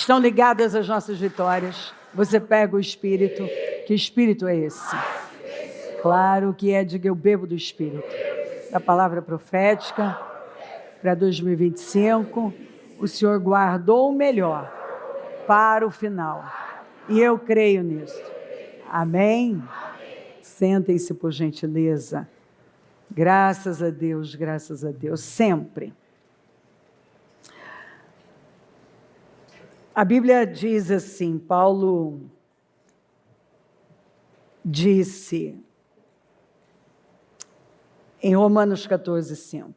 estão ligadas às nossas vitórias. Você pega o Espírito. Que Espírito é esse? Claro que é, diga, eu bebo do Espírito. Da palavra profética para 2025, o Senhor guardou o melhor para o final. E eu creio nisso. Amém? Sentem-se, por gentileza. Graças a Deus, sempre. A Bíblia diz assim, Paulo disse em Romanos 14:5,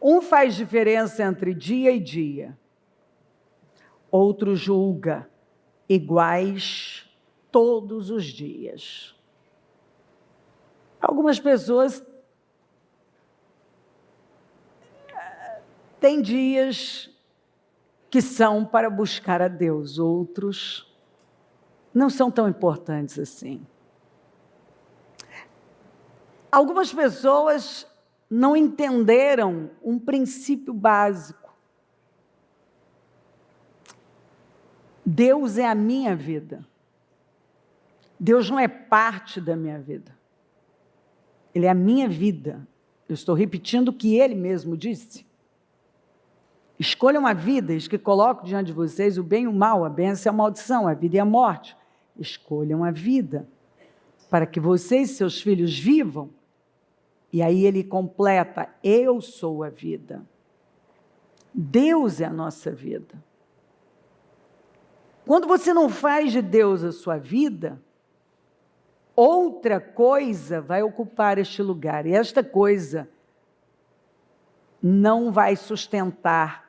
um faz diferença entre dia e dia, outro julga iguais todos os dias. Algumas pessoas têm dias que são para buscar a Deus, outros não são tão importantes assim. Algumas pessoas não entenderam um princípio básico. Deus é a minha vida. Deus não é parte da minha vida. Ele é a minha vida. Eu estou repetindo o que Ele mesmo disse. Escolham a vida, eis que coloco diante de vocês o bem e o mal, a bênção e a maldição, a vida e a morte. Escolham a vida, para que vocês e seus filhos vivam. E aí ele completa, eu sou a vida. Deus é a nossa vida. Quando você não faz de Deus a sua vida, outra coisa vai ocupar este lugar. E esta coisa não vai sustentar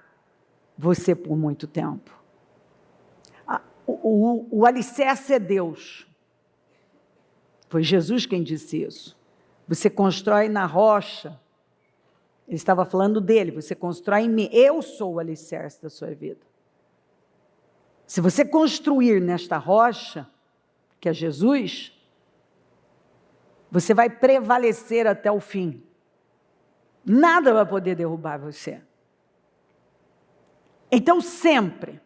você por muito tempo. O alicerce é Deus. Foi Jesus quem disse isso. Você constrói na rocha. Ele estava falando dele. Você constrói em mim. Eu sou o alicerce da sua vida. Se você construir nesta rocha, que é Jesus, você vai prevalecer até o fim. Nada vai poder derrubar você. Então, sempre.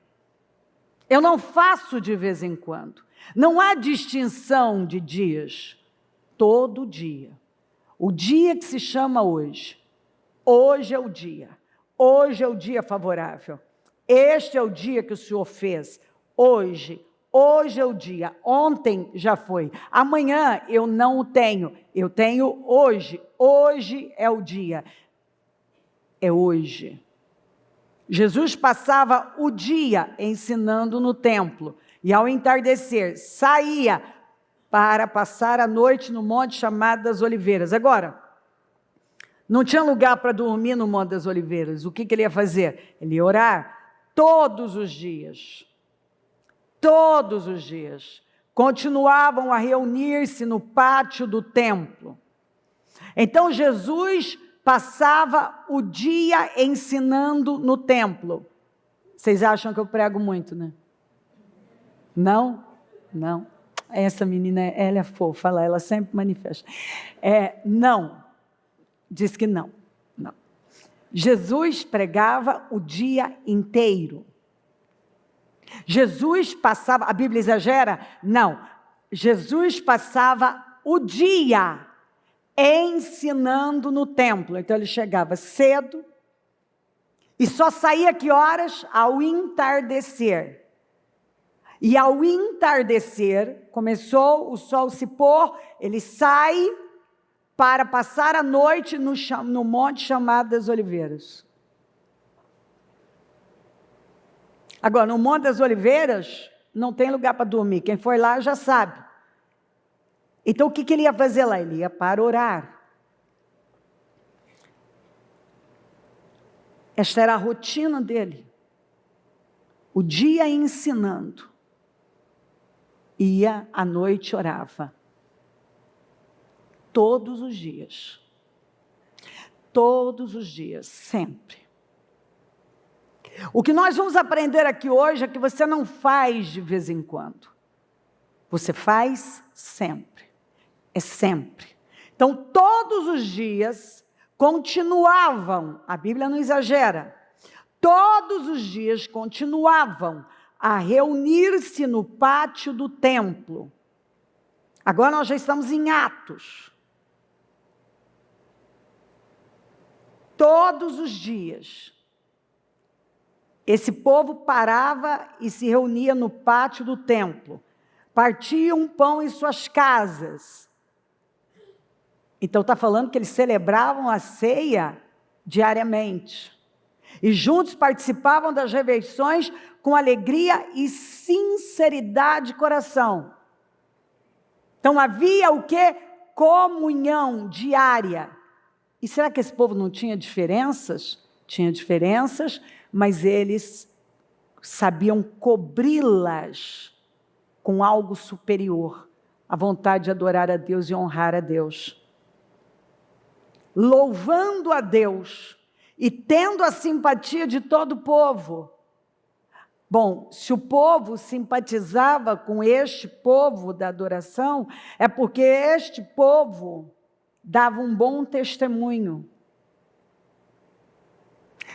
Eu não faço de vez em quando. Não há distinção de dias. Todo dia. O dia que se chama hoje. Hoje é o dia. Hoje é o dia favorável. Este é o dia que o Senhor fez. Hoje é o dia. Ontem já foi. Amanhã eu não o tenho. Eu tenho hoje. Hoje é o dia. É hoje. Jesus passava o dia ensinando no templo. E ao entardecer, saía para passar a noite no monte chamado das Oliveiras. Agora, não tinha lugar para dormir no Monte das Oliveiras. O que ele ia fazer? Ele ia orar todos os dias. Todos os dias. Continuavam a reunir-se no pátio do templo. Então Jesus passava o dia ensinando no templo. Vocês acham que eu prego muito, né? Não? Não. Essa menina, ela é fofa, ela sempre manifesta. Não. Diz que não. Não. Jesus pregava o dia inteiro. Jesus passava, a Bíblia exagera? Não. Jesus passava o dia ensinando no templo. Então ele chegava cedo e só saía que horas? Ao entardecer. E ao entardecer, começou o sol se pôr, ele sai para passar a noite no monte chamado das Oliveiras. Agora, no Monte das Oliveiras, não tem lugar para dormir. Quem foi lá já sabe. Então, o que ele ia fazer lá? Ele ia para orar. Esta era a rotina dele. O dia ensinando. Ia à noite orava. Todos os dias. Todos os dias, sempre. O que nós vamos aprender aqui hoje é que você não faz de vez em quando. Você faz sempre. É sempre. Então, todos os dias continuavam, a Bíblia não exagera, todos os dias continuavam a reunir-se no pátio do templo. Agora nós já estamos em Atos. Todos os dias, esse povo parava e se reunia no pátio do templo. Partiam pão em suas casas. Então está falando que eles celebravam a ceia diariamente. E juntos participavam das refeições com alegria e sinceridade de coração. Então havia o quê? Comunhão diária. E será que esse povo não tinha diferenças? Tinha diferenças, mas eles sabiam cobri-las com algo superior, a vontade de adorar a Deus e honrar a Deus. Louvando a Deus e tendo a simpatia de todo o povo. Bom, se o povo simpatizava com este povo da adoração, é porque este povo dava um bom testemunho.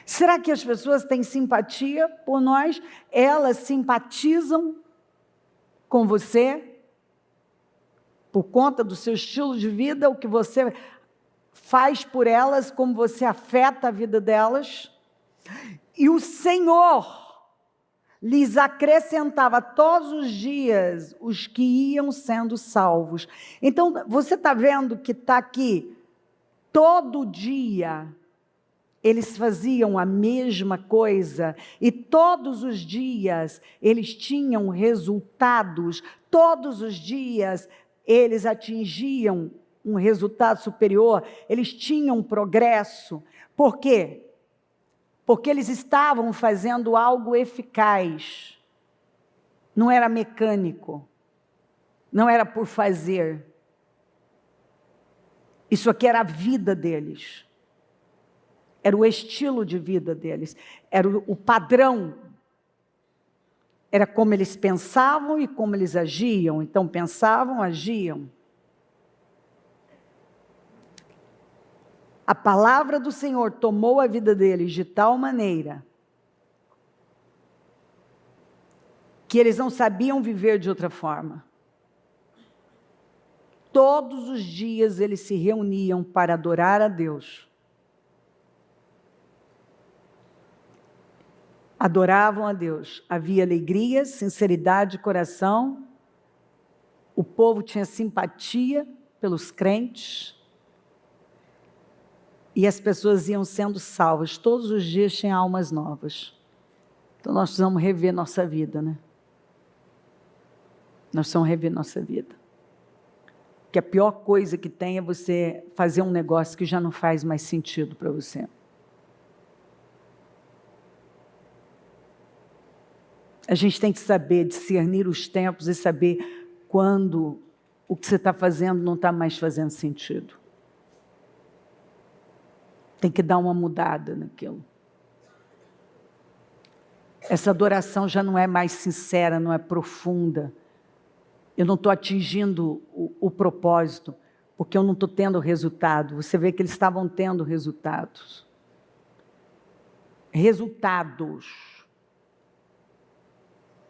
Será que as pessoas têm simpatia por nós? Elas simpatizam com você por conta do seu estilo de vida, o que você faz por elas, como você afeta a vida delas? E o Senhor lhes acrescentava todos os dias os que iam sendo salvos. Então, você está vendo que está aqui, todo dia, eles faziam a mesma coisa, e todos os dias eles tinham resultados, todos os dias eles atingiam um resultado superior, eles tinham progresso. Por quê? Porque eles estavam fazendo algo eficaz. Não era mecânico, não era por fazer. Isso aqui era a vida deles. Era o estilo de vida deles, era o padrão. Era como eles pensavam e como eles agiam. Então pensavam, agiam. A palavra do Senhor tomou a vida deles de tal maneira que eles não sabiam viver de outra forma. Todos os dias eles se reuniam para adorar a Deus. Adoravam a Deus. Havia alegria, sinceridade de coração. O povo tinha simpatia pelos crentes. E as pessoas iam sendo salvas. Todos os dias tinha almas novas. Então nós precisamos rever nossa vida, né? Nós precisamos rever nossa vida. Porque a pior coisa que tem é você fazer um negócio que já não faz mais sentido para você. A gente tem que saber discernir os tempos e saber quando o que você está fazendo não está mais fazendo sentido. Tem que dar uma mudada naquilo. Essa adoração já não é mais sincera, não é profunda. Eu não estou atingindo o propósito, porque eu não estou tendo resultado. Você vê que eles estavam tendo resultados. Resultados.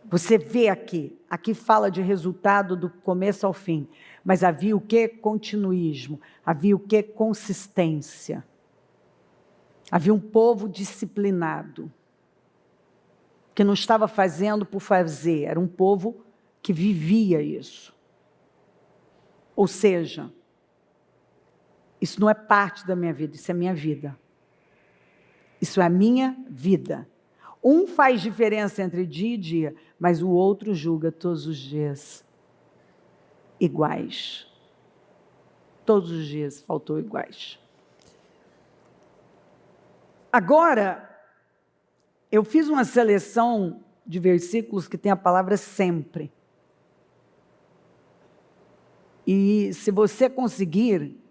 Você vê aqui fala de resultado do começo ao fim, mas havia o que? Continuismo, havia o que? Consistência. Havia um povo disciplinado, que não estava fazendo por fazer, era um povo que vivia isso. Ou seja, isso não é parte da minha vida, isso é minha vida. Isso é a minha vida. Um faz diferença entre dia e dia, mas o outro julga todos os dias iguais. Todos os dias faltou iguais. Agora, eu fiz uma seleção de versículos que tem a palavra sempre. E se você conseguir,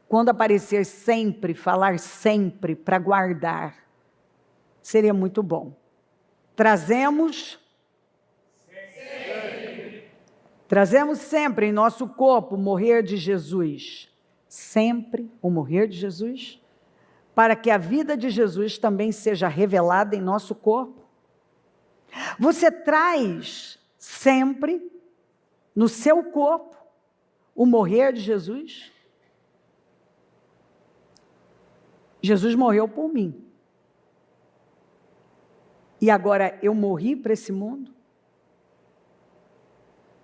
quando aparecer sempre, falar sempre para guardar, seria muito bom. Trazemos sempre em nosso corpo o morrer de Jesus. Sempre o morrer de Jesus. para que a vida de Jesus também seja revelada em nosso corpo? Você traz sempre no seu corpo o morrer de Jesus? Jesus morreu por mim. E agora eu morri para esse mundo?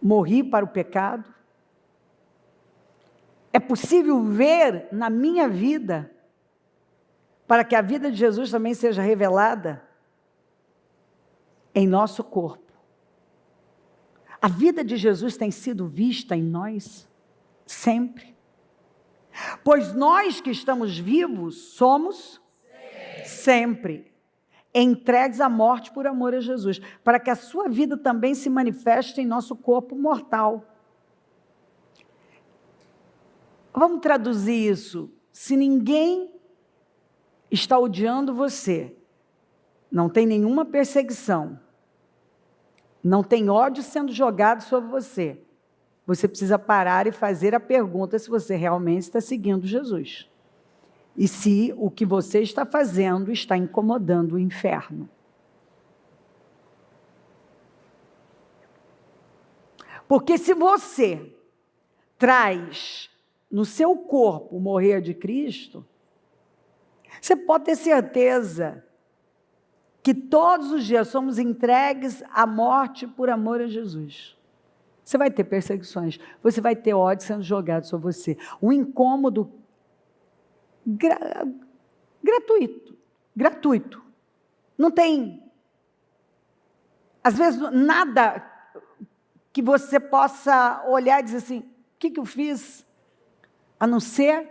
Morri para o pecado? É possível ver na minha vida, para que a vida de Jesus também seja revelada em nosso corpo. A vida de Jesus tem sido vista em nós sempre. Pois nós que estamos vivos, somos sempre entregues à morte por amor a Jesus, para que a sua vida também se manifeste em nosso corpo mortal. Vamos traduzir isso. Se ninguém está odiando você, não tem nenhuma perseguição, não tem ódio sendo jogado sobre você, você precisa parar e fazer a pergunta se você realmente está seguindo Jesus. E se o que você está fazendo está incomodando o inferno. Porque se você traz no seu corpo o morrer de Cristo, você pode ter certeza que todos os dias somos entregues à morte por amor a Jesus. Você vai ter perseguições, você vai ter ódio sendo jogado sobre você. Um incômodo gratuito. Não tem, às vezes, nada que você possa olhar e dizer assim, o que eu fiz? A não ser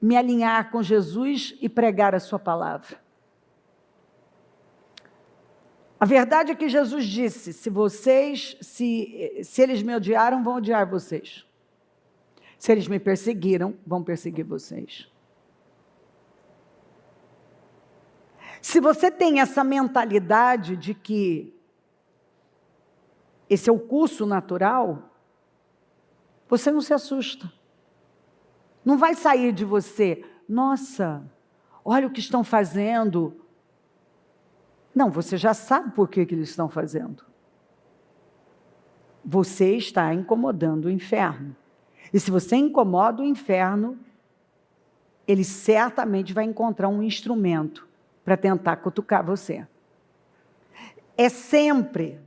me alinhar com Jesus e pregar a sua palavra. A verdade é que Jesus disse, se eles me odiaram, vão odiar vocês. Se eles me perseguiram, vão perseguir vocês. Se você tem essa mentalidade de que esse é o curso natural, você não se assusta. Não vai sair de você, nossa, olha o que estão fazendo. Não, você já sabe por que eles estão fazendo. Você está incomodando o inferno. E se você incomoda o inferno, ele certamente vai encontrar um instrumento para tentar cutucar você. É sempre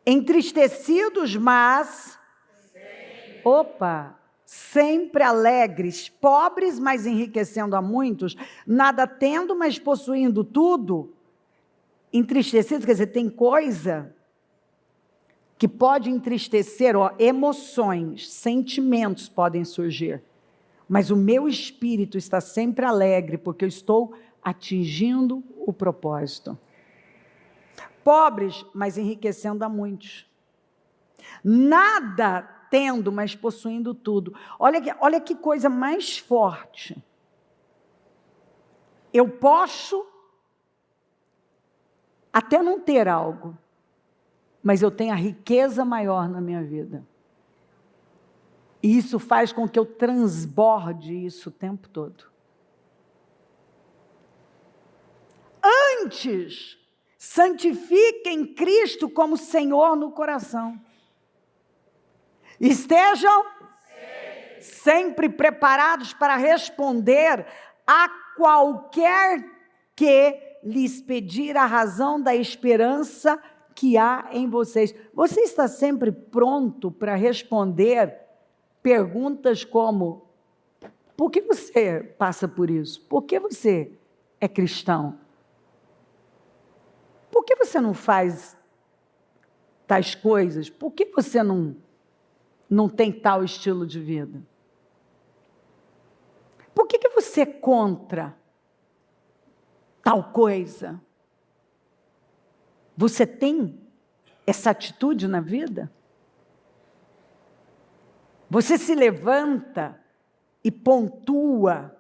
entristecidos, mas sempre alegres, pobres, mas enriquecendo a muitos, nada tendo, mas possuindo tudo, entristecidos, quer dizer, tem coisa que pode entristecer, emoções, sentimentos podem surgir, mas o meu espírito está sempre alegre, porque eu estou atingindo o propósito. Pobres, mas enriquecendo a muitos. Nada tendo, mas possuindo tudo. Olha que coisa mais forte. Eu posso até não ter algo, mas eu tenho a riqueza maior na minha vida. E isso faz com que eu transborde isso o tempo todo. Antes, santifiquem Cristo como Senhor no coração. Estejam sempre preparados para responder a qualquer que lhes pedir a razão da esperança que há em vocês. Você está sempre pronto para responder perguntas como: por que você passa por isso? Por que você é cristão? Por que você não faz tais coisas? Por que você não tem tal estilo de vida? Por que você é contra tal coisa? Você tem essa atitude na vida? Você se levanta e pontua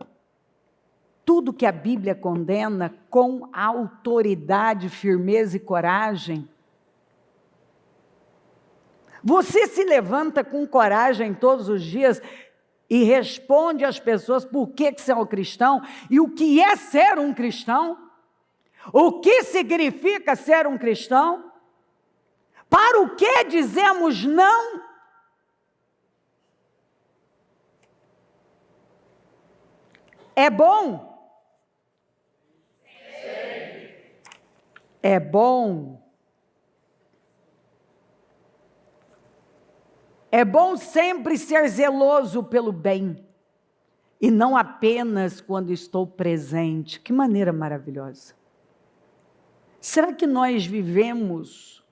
tudo que a Bíblia condena com autoridade, firmeza e coragem? Você se levanta com coragem todos os dias e responde às pessoas por que você é um cristão e o que é ser um cristão, o que significa ser um cristão, para o que dizemos não. É bom? É bom. É bom sempre ser zeloso pelo bem, e não apenas quando estou presente. Que maneira maravilhosa. Será que nós vivemos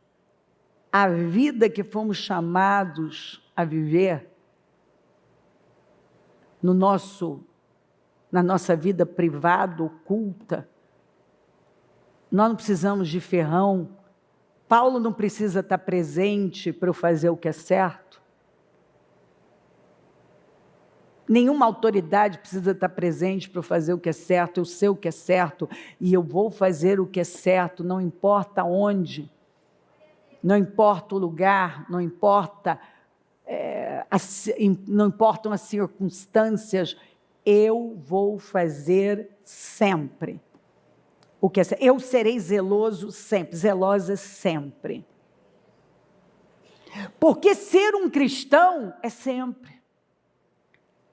a vida que fomos chamados a viver na nossa vida privada, oculta? Nós não precisamos de ferrão. Paulo não precisa estar presente para eu fazer o que é certo. Nenhuma autoridade precisa estar presente para eu fazer o que é certo. Eu sei o que é certo e eu vou fazer o que é certo, não importa onde, não importa o lugar, não importam as circunstâncias, eu vou fazer sempre o que é certo. Eu serei zeloso sempre, zelosa sempre. Porque ser um cristão é sempre.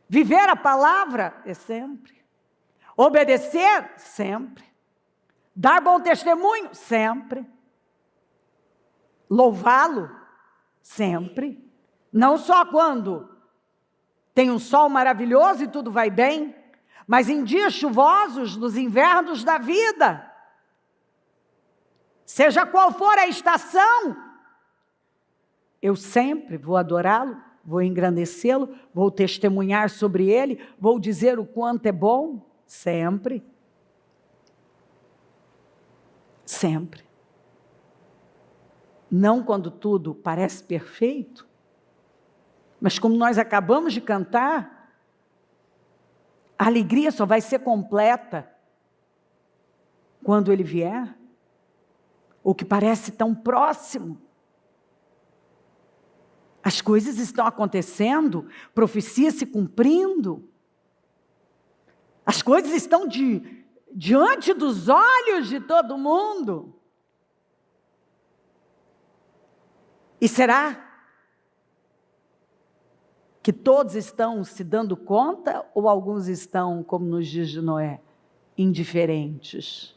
Viver a palavra é sempre. Obedecer, sempre. Dar bom testemunho, sempre. Louvá-lo, sempre. Não só quando tem um sol maravilhoso e tudo vai bem, mas em dias chuvosos, nos invernos da vida. Seja qual for a estação, eu sempre vou adorá-lo, vou engrandecê-lo, vou testemunhar sobre ele, vou dizer o quanto é bom, sempre. Sempre. Não quando tudo parece perfeito, mas como nós acabamos de cantar, a alegria só vai ser completa quando ele vier, o que parece tão próximo. As coisas estão acontecendo, profecias se cumprindo. As coisas estão diante dos olhos de todo mundo. E será que todos estão se dando conta ou alguns estão, como nos dias de Noé, indiferentes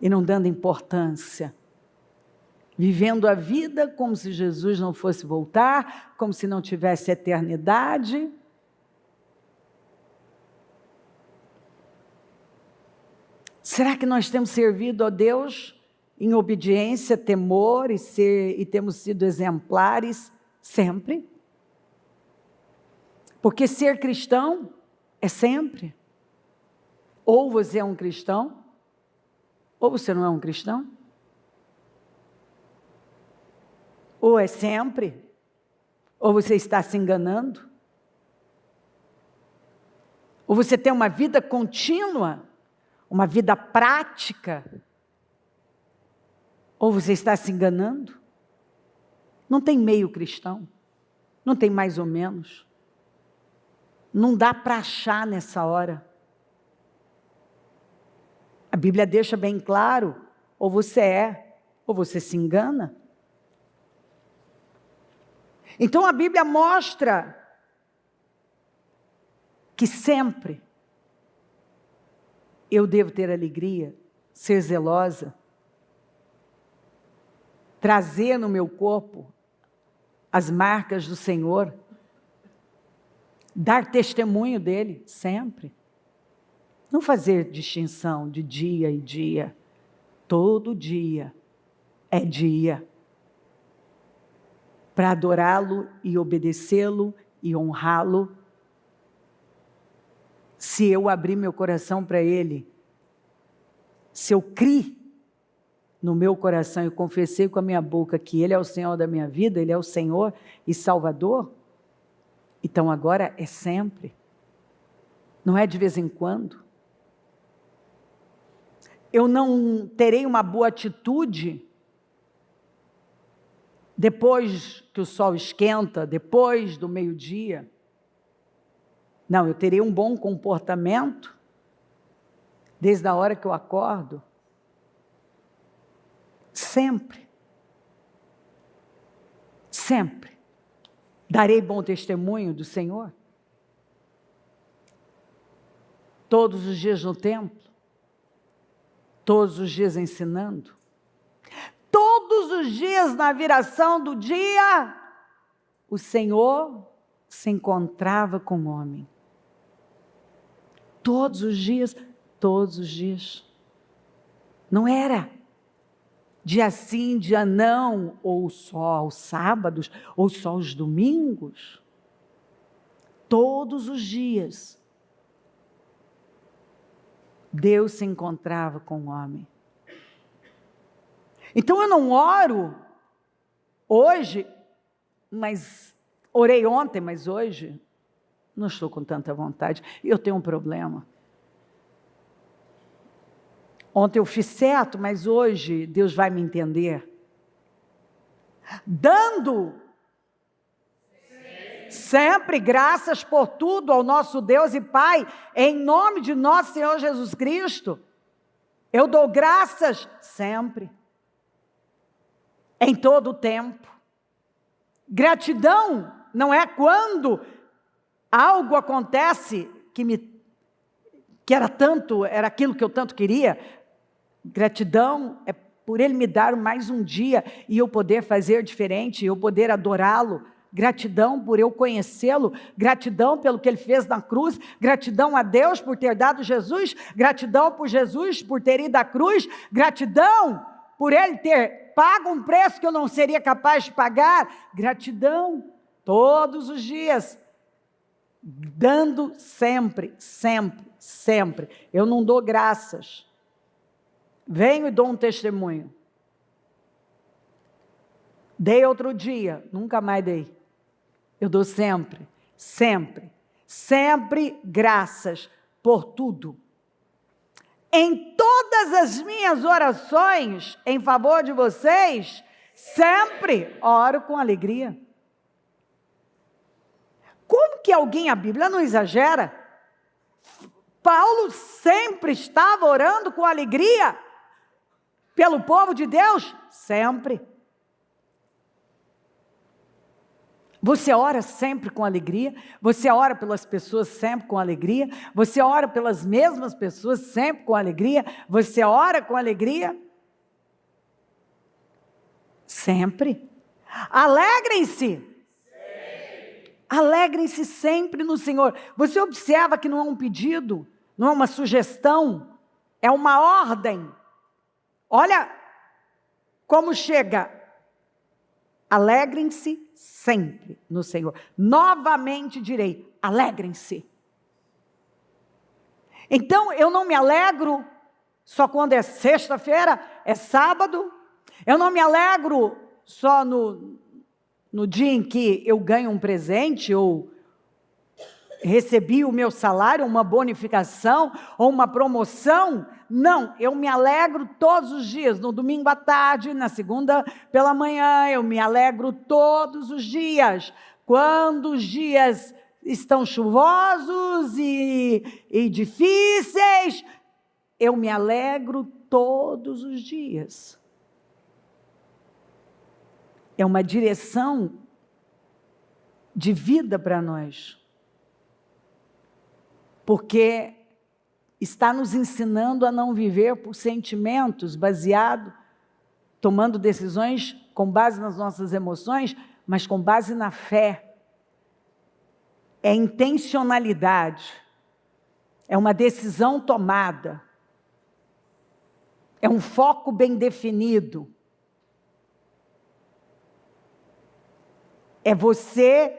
e não dando importância? Vivendo a vida como se Jesus não fosse voltar, como se não tivesse eternidade. Será que nós temos servido a Deus em obediência, temor e temos sido exemplares sempre? Porque ser cristão é sempre. Ou você é um cristão, ou você não é um cristão. Ou é sempre, ou você está se enganando. Ou você tem uma vida contínua, uma vida prática, ou você está se enganando. Não tem meio cristão, não tem mais ou menos. Não dá para achar nessa hora. A Bíblia deixa bem claro, ou você é, ou você se engana. Então a Bíblia mostra que sempre eu devo ter alegria, ser zelosa, trazer no meu corpo as marcas do Senhor, dar testemunho dele sempre. Não fazer distinção de dia e dia. Todo dia é dia para adorá-lo e obedecê-lo e honrá-lo. Se eu abrir meu coração para ele, se eu criei no meu coração e confessei com a minha boca que ele é o Senhor da minha vida, ele é o Senhor e Salvador, então agora é sempre, não é de vez em quando. Eu não terei uma boa atitude depois que o sol esquenta, depois do meio-dia. Não, eu terei um bom comportamento desde a hora que eu acordo. Sempre. Sempre. Darei bom testemunho do Senhor. Todos os dias no templo. Todos os dias ensinando. Todos os dias na viração do dia, o Senhor se encontrava com o homem. Todos os dias, todos os dias. Não era dia sim, dia não, ou só aos sábados, ou só aos domingos. Todos os dias, Deus se encontrava com o homem. Então eu não oro hoje, mas orei ontem, mas hoje não estou com tanta vontade. Eu tenho um problema. Ontem eu fiz certo, mas hoje Deus vai me entender. Dando sempre graças por tudo ao nosso Deus e Pai, em nome de nosso Senhor Jesus Cristo. Eu dou graças sempre. Em todo o tempo. Gratidão não é quando algo acontece que era aquilo que eu tanto queria. Gratidão é por Ele me dar mais um dia e eu poder fazer diferente, eu poder adorá-lo. Gratidão por eu conhecê-lo, gratidão pelo que Ele fez na cruz, gratidão a Deus por ter dado Jesus, gratidão por Jesus por ter ido à cruz, gratidão por Ele ter pago um preço que eu não seria capaz de pagar. Gratidão, todos os dias, dando sempre, sempre, sempre. Eu não dou graças, venho e dou um testemunho. Dei outro dia, nunca mais dei. Eu dou sempre, sempre, sempre graças por tudo. Em todas as minhas orações em favor de vocês, sempre oro com alegria. Como que a Bíblia não exagera? Paulo sempre estava orando com alegria pelo povo de Deus, sempre. Você ora sempre com alegria, você ora pelas pessoas sempre com alegria, você ora pelas mesmas pessoas sempre com alegria, você ora com alegria? Sempre. Alegrem-se. Alegrem-se sempre no Senhor. Você observa que não é um pedido, não é uma sugestão, é uma ordem. Olha como chega. Alegrem-se sempre no Senhor. Novamente direi, alegrem-se. Então, eu não me alegro só quando é sexta-feira, é sábado. Eu não me alegro só no dia em que eu ganho um presente ou recebi o meu salário, uma bonificação ou uma promoção. Não, eu me alegro todos os dias, no domingo à tarde, na segunda pela manhã, eu me alegro todos os dias. Quando os dias estão chuvosos e difíceis, eu me alegro todos os dias. É uma direção de vida para nós. Porque está nos ensinando a não viver por sentimentos, tomando decisões com base nas nossas emoções, mas com base na fé. É intencionalidade, é uma decisão tomada, é um foco bem definido. É você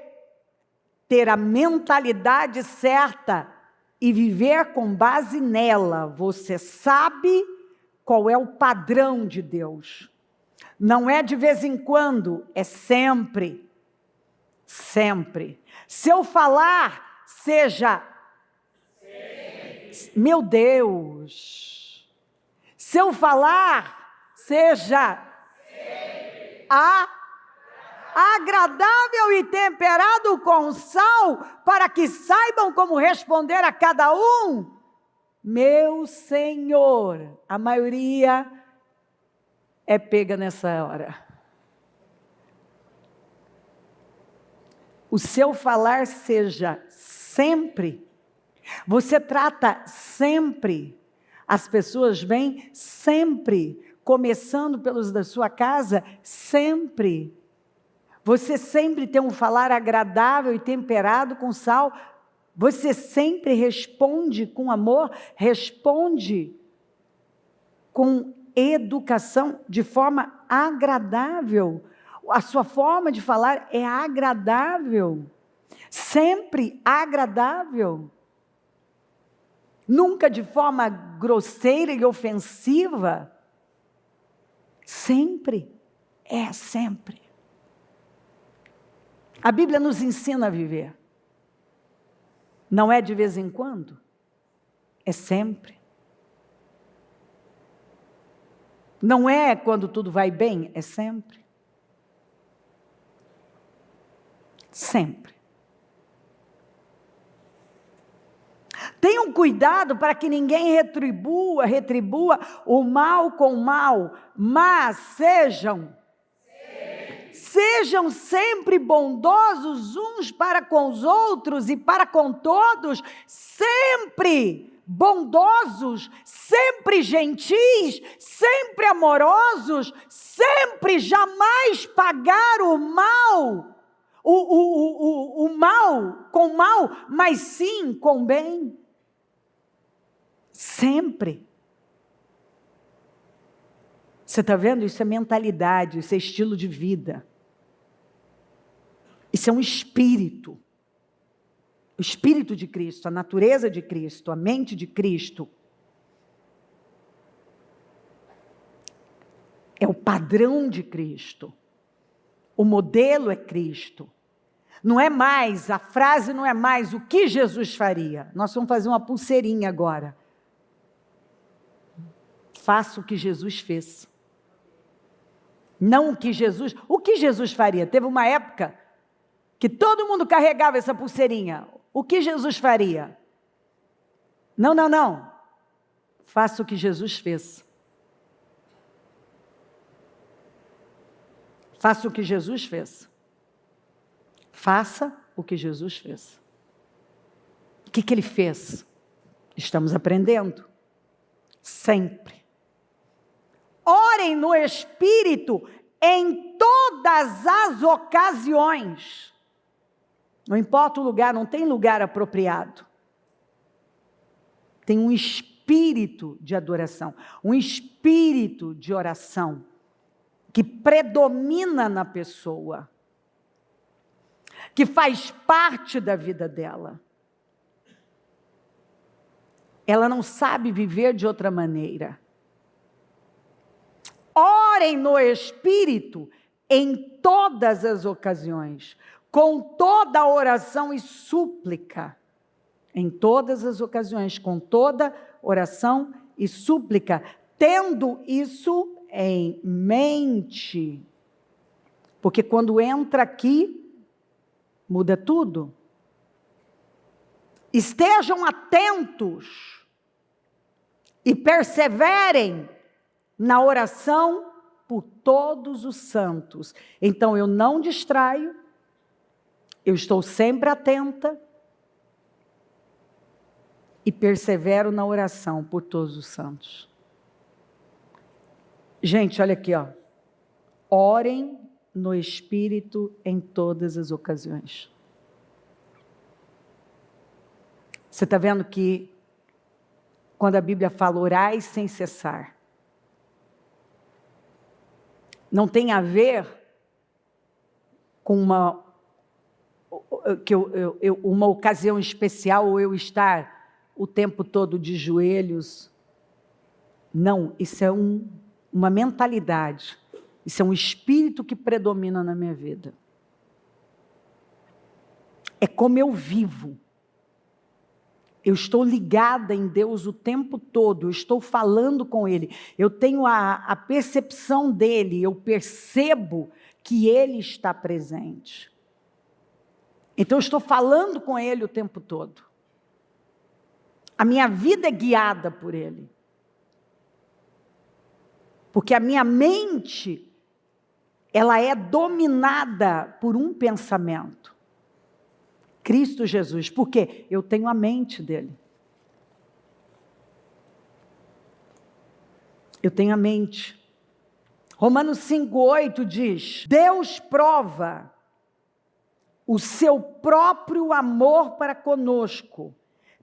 ter a mentalidade certa e viver com base nela. Você sabe qual é o padrão de Deus. Não é de vez em quando, é sempre. Sempre. Se eu falar, seja... Sempre. Meu Deus! Se eu falar, seja... Sempre. agradável e temperado com sal, para que saibam como responder a cada um. Meu Senhor, a maioria é pega nessa hora. O seu falar seja sempre, você trata sempre, as pessoas vêm sempre, começando pelos da sua casa, sempre. Você sempre tem um falar agradável e temperado com sal, você sempre responde com amor, responde com educação, de forma agradável. A sua forma de falar é agradável, sempre agradável. Nunca de forma grosseira e ofensiva. Sempre, é sempre. A Bíblia nos ensina a viver. Não é de vez em quando, é sempre. Não é quando tudo vai bem, é sempre. Sempre. Tenham cuidado para que ninguém retribua o mal com o mal, mas sejam sempre bondosos uns para com os outros e para com todos, sempre bondosos, sempre gentis, sempre amorosos, sempre jamais pagar o mal, o mal com mal, mas sim com bem. Sempre. Você está vendo? Isso é mentalidade, isso é estilo de vida. Isso é um espírito. O espírito de Cristo, a natureza de Cristo, a mente de Cristo. É o padrão de Cristo. O modelo é Cristo. Não é mais, a frase não é mais o que Jesus faria. Nós vamos fazer uma pulseirinha agora. Faça o que Jesus fez. Não o que Jesus faria. Teve uma época que todo mundo carregava essa pulseirinha. O que Jesus faria? Não. Faça o que Jesus fez. Faça o que Jesus fez. Faça o que Jesus fez. O que ele fez? Estamos aprendendo. Sempre. Orem no Espírito em todas as ocasiões. Não importa o lugar, não tem lugar apropriado. Tem um espírito de adoração, um espírito de oração que predomina na pessoa, que faz parte da vida dela. Ela não sabe viver de outra maneira. Orem no Espírito em todas as ocasiões, com toda oração e súplica. Em todas as ocasiões, com toda oração e súplica, tendo isso em mente. Porque quando entra aqui, muda tudo. Estejam atentos e perseverem na oração por todos os santos. Então eu não distraio, eu estou sempre atenta e persevero na oração por todos os santos. Gente, olha aqui, ó. Orem no Espírito em todas as ocasiões. Você está vendo que quando a Bíblia fala orai sem cessar, não tem a ver com uma ocasião especial ou eu estar o tempo todo de joelhos. Não, isso é uma mentalidade, isso é um espírito que predomina na minha vida. É como eu vivo. Eu estou ligada em Deus o tempo todo, eu estou falando com Ele, eu tenho a percepção dEle, eu percebo que Ele está presente. Então eu estou falando com Ele o tempo todo. A minha vida é guiada por Ele. Porque a minha mente, ela é dominada por um pensamento. Cristo Jesus. Por quê? Eu tenho a mente dele. Eu tenho a mente. Romanos 5:8 diz: Deus prova o seu próprio amor para conosco,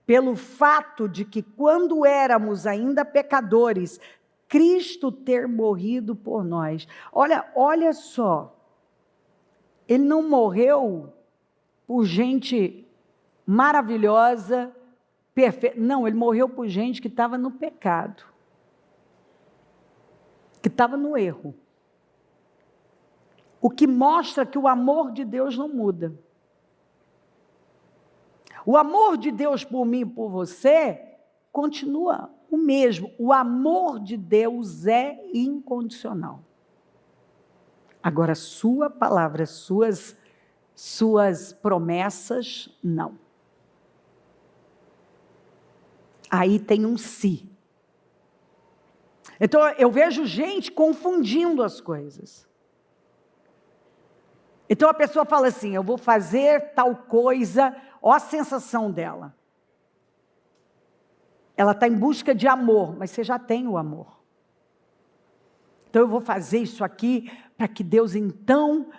pelo fato de que quando éramos ainda pecadores, Cristo ter morrido por nós. Olha só, Ele não morreu por gente maravilhosa, perfeita. Não, Ele morreu por gente que estava no pecado, que estava no erro. O que mostra que o amor de Deus não muda. O amor de Deus por mim e por você continua o mesmo. O amor de Deus é incondicional. Agora, sua palavra, suas promessas, não. Aí tem um se. Então, eu vejo gente confundindo as coisas. Então, a pessoa fala assim, eu vou fazer tal coisa, ó a sensação dela. Ela está em busca de amor, mas você já tem o amor. Então, eu vou fazer isso aqui para que Deus, então,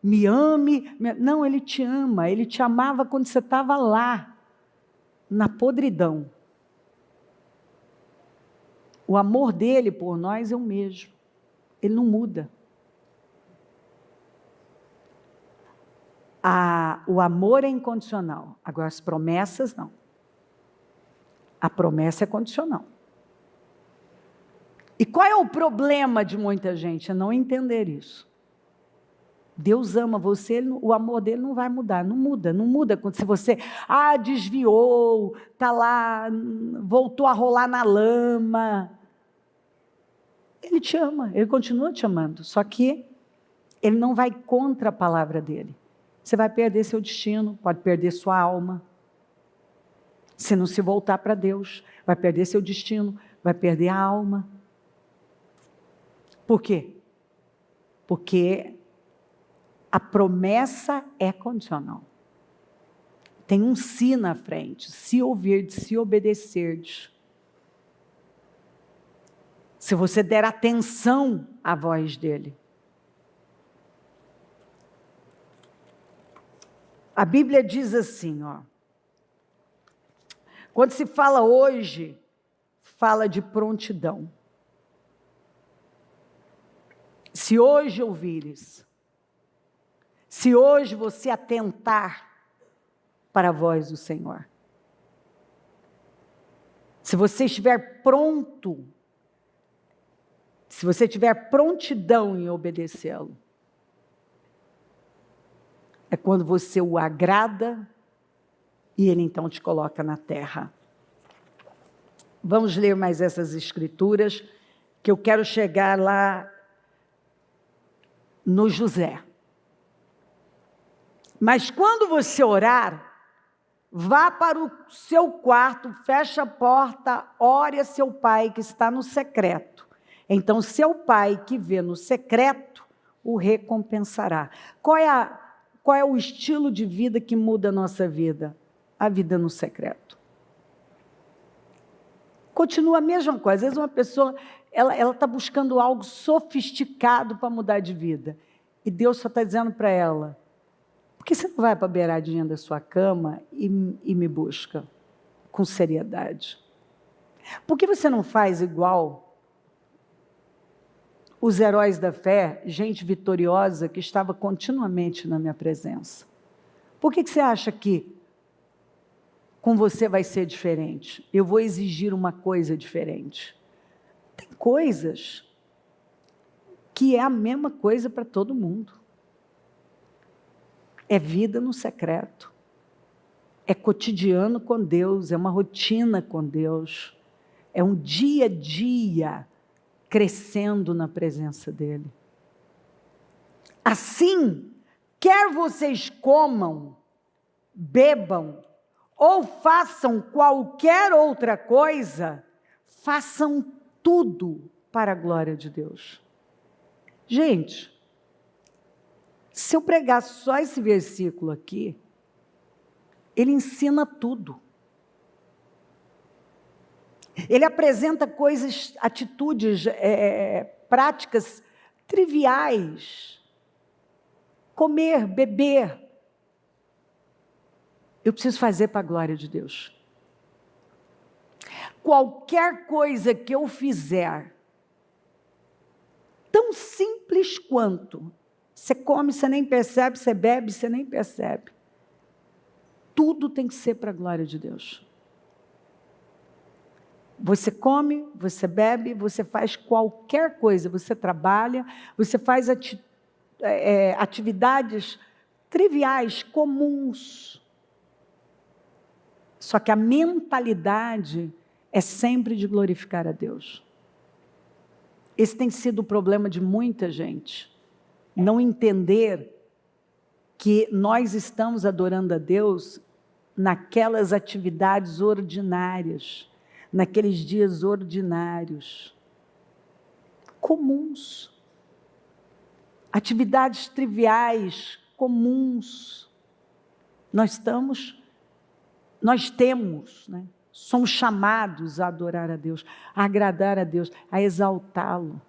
me ame. Não, Ele te ama. Ele te amava quando você estava lá, na podridão. O amor dele por nós é o mesmo. Ele não muda. O amor é incondicional. Agora, as promessas, não. A promessa é condicional. E qual é o problema de muita gente? É não entender isso. Deus ama você, o amor dele não vai mudar. Não muda. Se você, desviou, está lá, voltou a rolar na lama. Ele te ama, ele continua te amando. Só que ele não vai contra a palavra dele. Você vai perder seu destino, pode perder sua alma. Se não se voltar para Deus, vai perder seu destino, vai perder a alma. Por quê? Porque a promessa é condicional. Tem um se na frente, se ouvirdes, se obedecerdes. Se você der atenção à voz dele. A Bíblia diz assim, quando se fala hoje, fala de prontidão. Se hoje ouvires, se hoje você atentar para a voz do Senhor, se você estiver pronto, se você tiver prontidão em obedecê-lo, é quando você o agrada e ele então te coloca na terra. Vamos ler mais essas escrituras, que eu quero chegar lá no José. Mas quando você orar, vá para o seu quarto, feche a porta, ore a seu pai que está no secreto. Então seu pai que vê no secreto o recompensará. Qual é o estilo de vida que muda a nossa vida? A vida no secreto. Continua a mesma coisa. Às vezes uma pessoa, ela está buscando algo sofisticado para mudar de vida. E Deus só está dizendo para ela, por que você não vai para a beiradinha da sua cama e me busca com seriedade? Por que você não faz igual os heróis da fé, gente vitoriosa que estava continuamente na minha presença? Por que você acha que com você vai ser diferente? Eu vou exigir uma coisa diferente. Tem coisas que é a mesma coisa para todo mundo. É vida no secreto. é cotidiano com Deus, é uma rotina com Deus, é um dia a dia crescendo na presença dEle. Assim, quer vocês comam, bebam, ou façam qualquer outra coisa, façam tudo para a glória de Deus. Gente, se eu pregar só esse versículo aqui, ele ensina tudo. Ele apresenta coisas, atitudes, práticas triviais. Comer, beber. Eu preciso fazer para a glória de Deus. Qualquer coisa que eu fizer, tão simples quanto, você come, você nem percebe, você bebe, você nem percebe. Tudo tem que ser para a glória de Deus. Você come, você bebe, você faz qualquer coisa, você trabalha, você faz atividades triviais, comuns. Só que a mentalidade é sempre de glorificar a Deus. Esse tem sido o problema de muita gente. Não entender que nós estamos adorando a Deus naquelas atividades ordinárias, naqueles dias ordinários, comuns, atividades triviais, comuns. Nós temos, né? Somos chamados a adorar a Deus, a agradar a Deus, a exaltá-lo.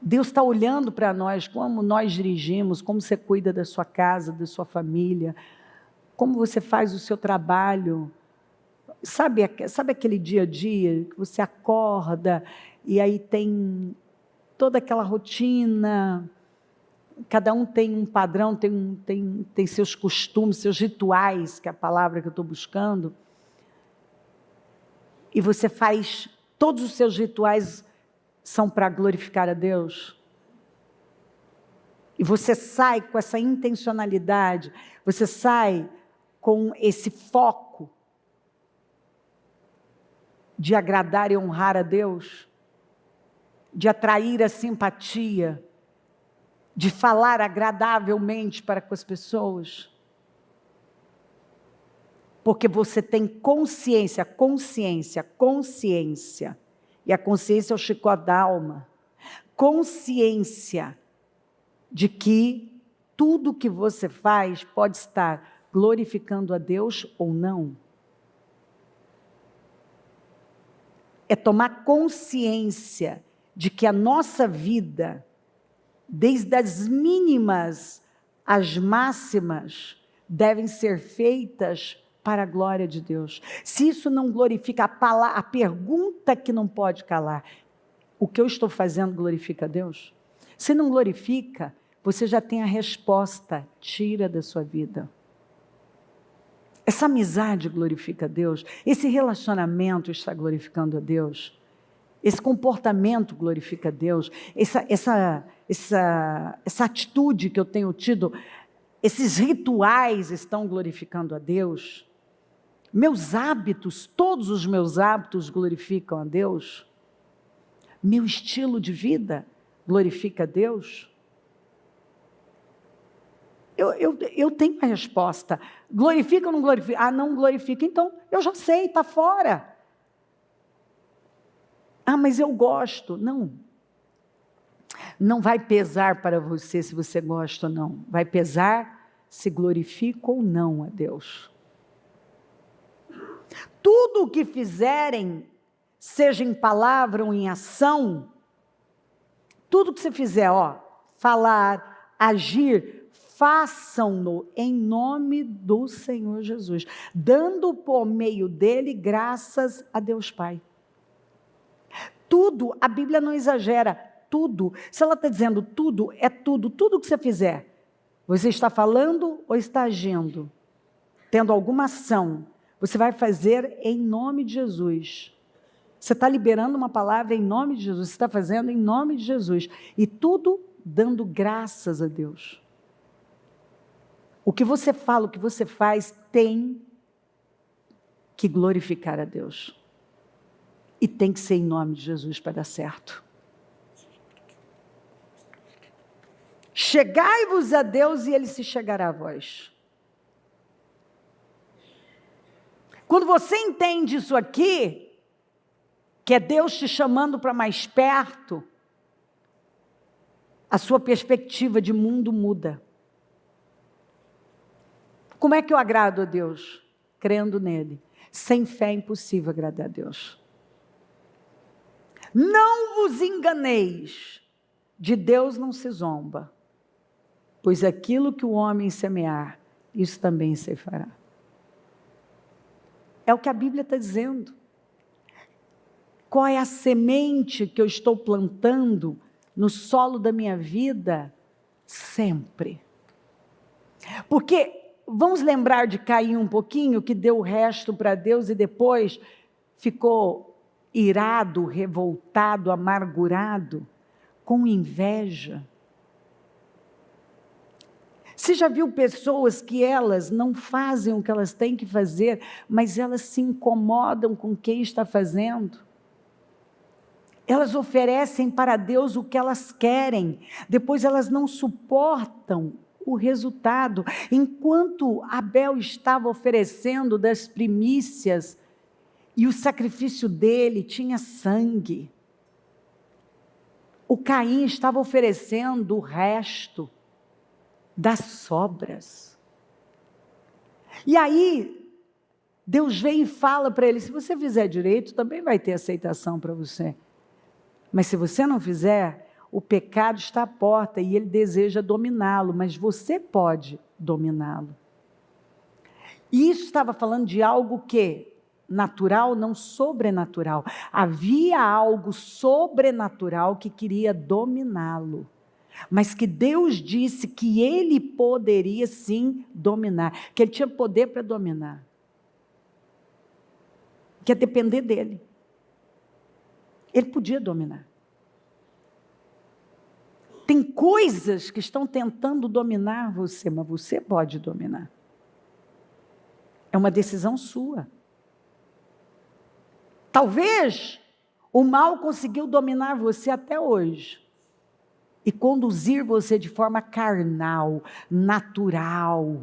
Deus está olhando para nós, como nós dirigimos, como você cuida da sua casa, da sua família, como você faz o seu trabalho. Sabe aquele dia a dia que você acorda e aí tem toda aquela rotina, cada um tem um padrão, tem seus costumes, seus rituais, que é a palavra que eu estou buscando, e você faz, todos os seus rituais são para glorificar a Deus, e você sai com essa intencionalidade, você sai com esse foco de agradar e honrar a Deus, de atrair a simpatia, de falar agradavelmente para com as pessoas, porque você tem consciência, e a consciência é o chicote da alma, consciência de que tudo que você faz pode estar glorificando a Deus ou não. É tomar consciência de que a nossa vida, desde as mínimas às máximas, devem ser feitas para a glória de Deus. Se isso não glorifica a pergunta que não pode calar, o que eu estou fazendo glorifica a Deus? Se não glorifica, você já tem a resposta, tira da sua vida. Essa amizade glorifica a Deus, esse relacionamento está glorificando a Deus, esse comportamento glorifica a Deus, essa atitude que eu tenho tido, esses rituais estão glorificando a Deus, meus hábitos, todos os meus hábitos glorificam a Deus, meu estilo de vida glorifica a Deus. Eu tenho a resposta, glorifica ou não glorifica? Ah, não glorifica, então eu já sei, está fora. Ah, mas eu gosto. Não vai pesar para você se você gosta ou não, vai pesar se glorifica ou não a Deus. Tudo o que fizerem, seja em palavra ou em ação, tudo que você fizer, falar, agir, façam-no em nome do Senhor Jesus, dando por meio dele graças a Deus Pai. Tudo, a Bíblia não exagera, tudo. Se ela está dizendo tudo, é tudo. Tudo que você fizer, você está falando ou está agindo? Tendo alguma ação, você vai fazer em nome de Jesus. Você está liberando uma palavra em nome de Jesus, você está fazendo em nome de Jesus. E tudo dando graças a Deus. O que você fala, o que você faz, tem que glorificar a Deus. E tem que ser em nome de Jesus para dar certo. Chegai-vos a Deus e Ele se chegará a vós. Quando você entende isso aqui, que é Deus te chamando para mais perto, a sua perspectiva de mundo muda. Como é que eu agrado a Deus? Crendo nele. Sem fé é impossível agradar a Deus. Não vos enganeis, de Deus não se zomba, pois aquilo que o homem semear, isso também se fará. É o que a Bíblia está dizendo. Qual é a semente que eu estou plantando no solo da minha vida? Sempre. Porque, vamos lembrar de Caim um pouquinho, que deu o resto para Deus e depois ficou irado, revoltado, amargurado, com inveja. Você já viu pessoas que elas não fazem o que elas têm que fazer, mas elas se incomodam com quem está fazendo? Elas oferecem para Deus o que elas querem, depois elas não suportam o resultado. Enquanto Abel estava oferecendo das primícias, e o sacrifício dele tinha sangue, o Caim estava oferecendo o resto das sobras. E aí, Deus vem e fala para ele, se você fizer direito, também vai ter aceitação para você. Mas se você não fizer, o pecado está à porta e ele deseja dominá-lo, mas você pode dominá-lo. E isso estava falando de algo que natural, não sobrenatural. Havia algo sobrenatural que queria dominá-lo, mas que Deus disse que ele poderia sim dominar, que ele tinha poder para dominar, que ia depender dele. Ele podia dominar. Tem coisas que estão tentando dominar você, mas você pode dominar. É uma decisão sua. Talvez o mal conseguiu dominar você até hoje e conduzir você de forma carnal, natural,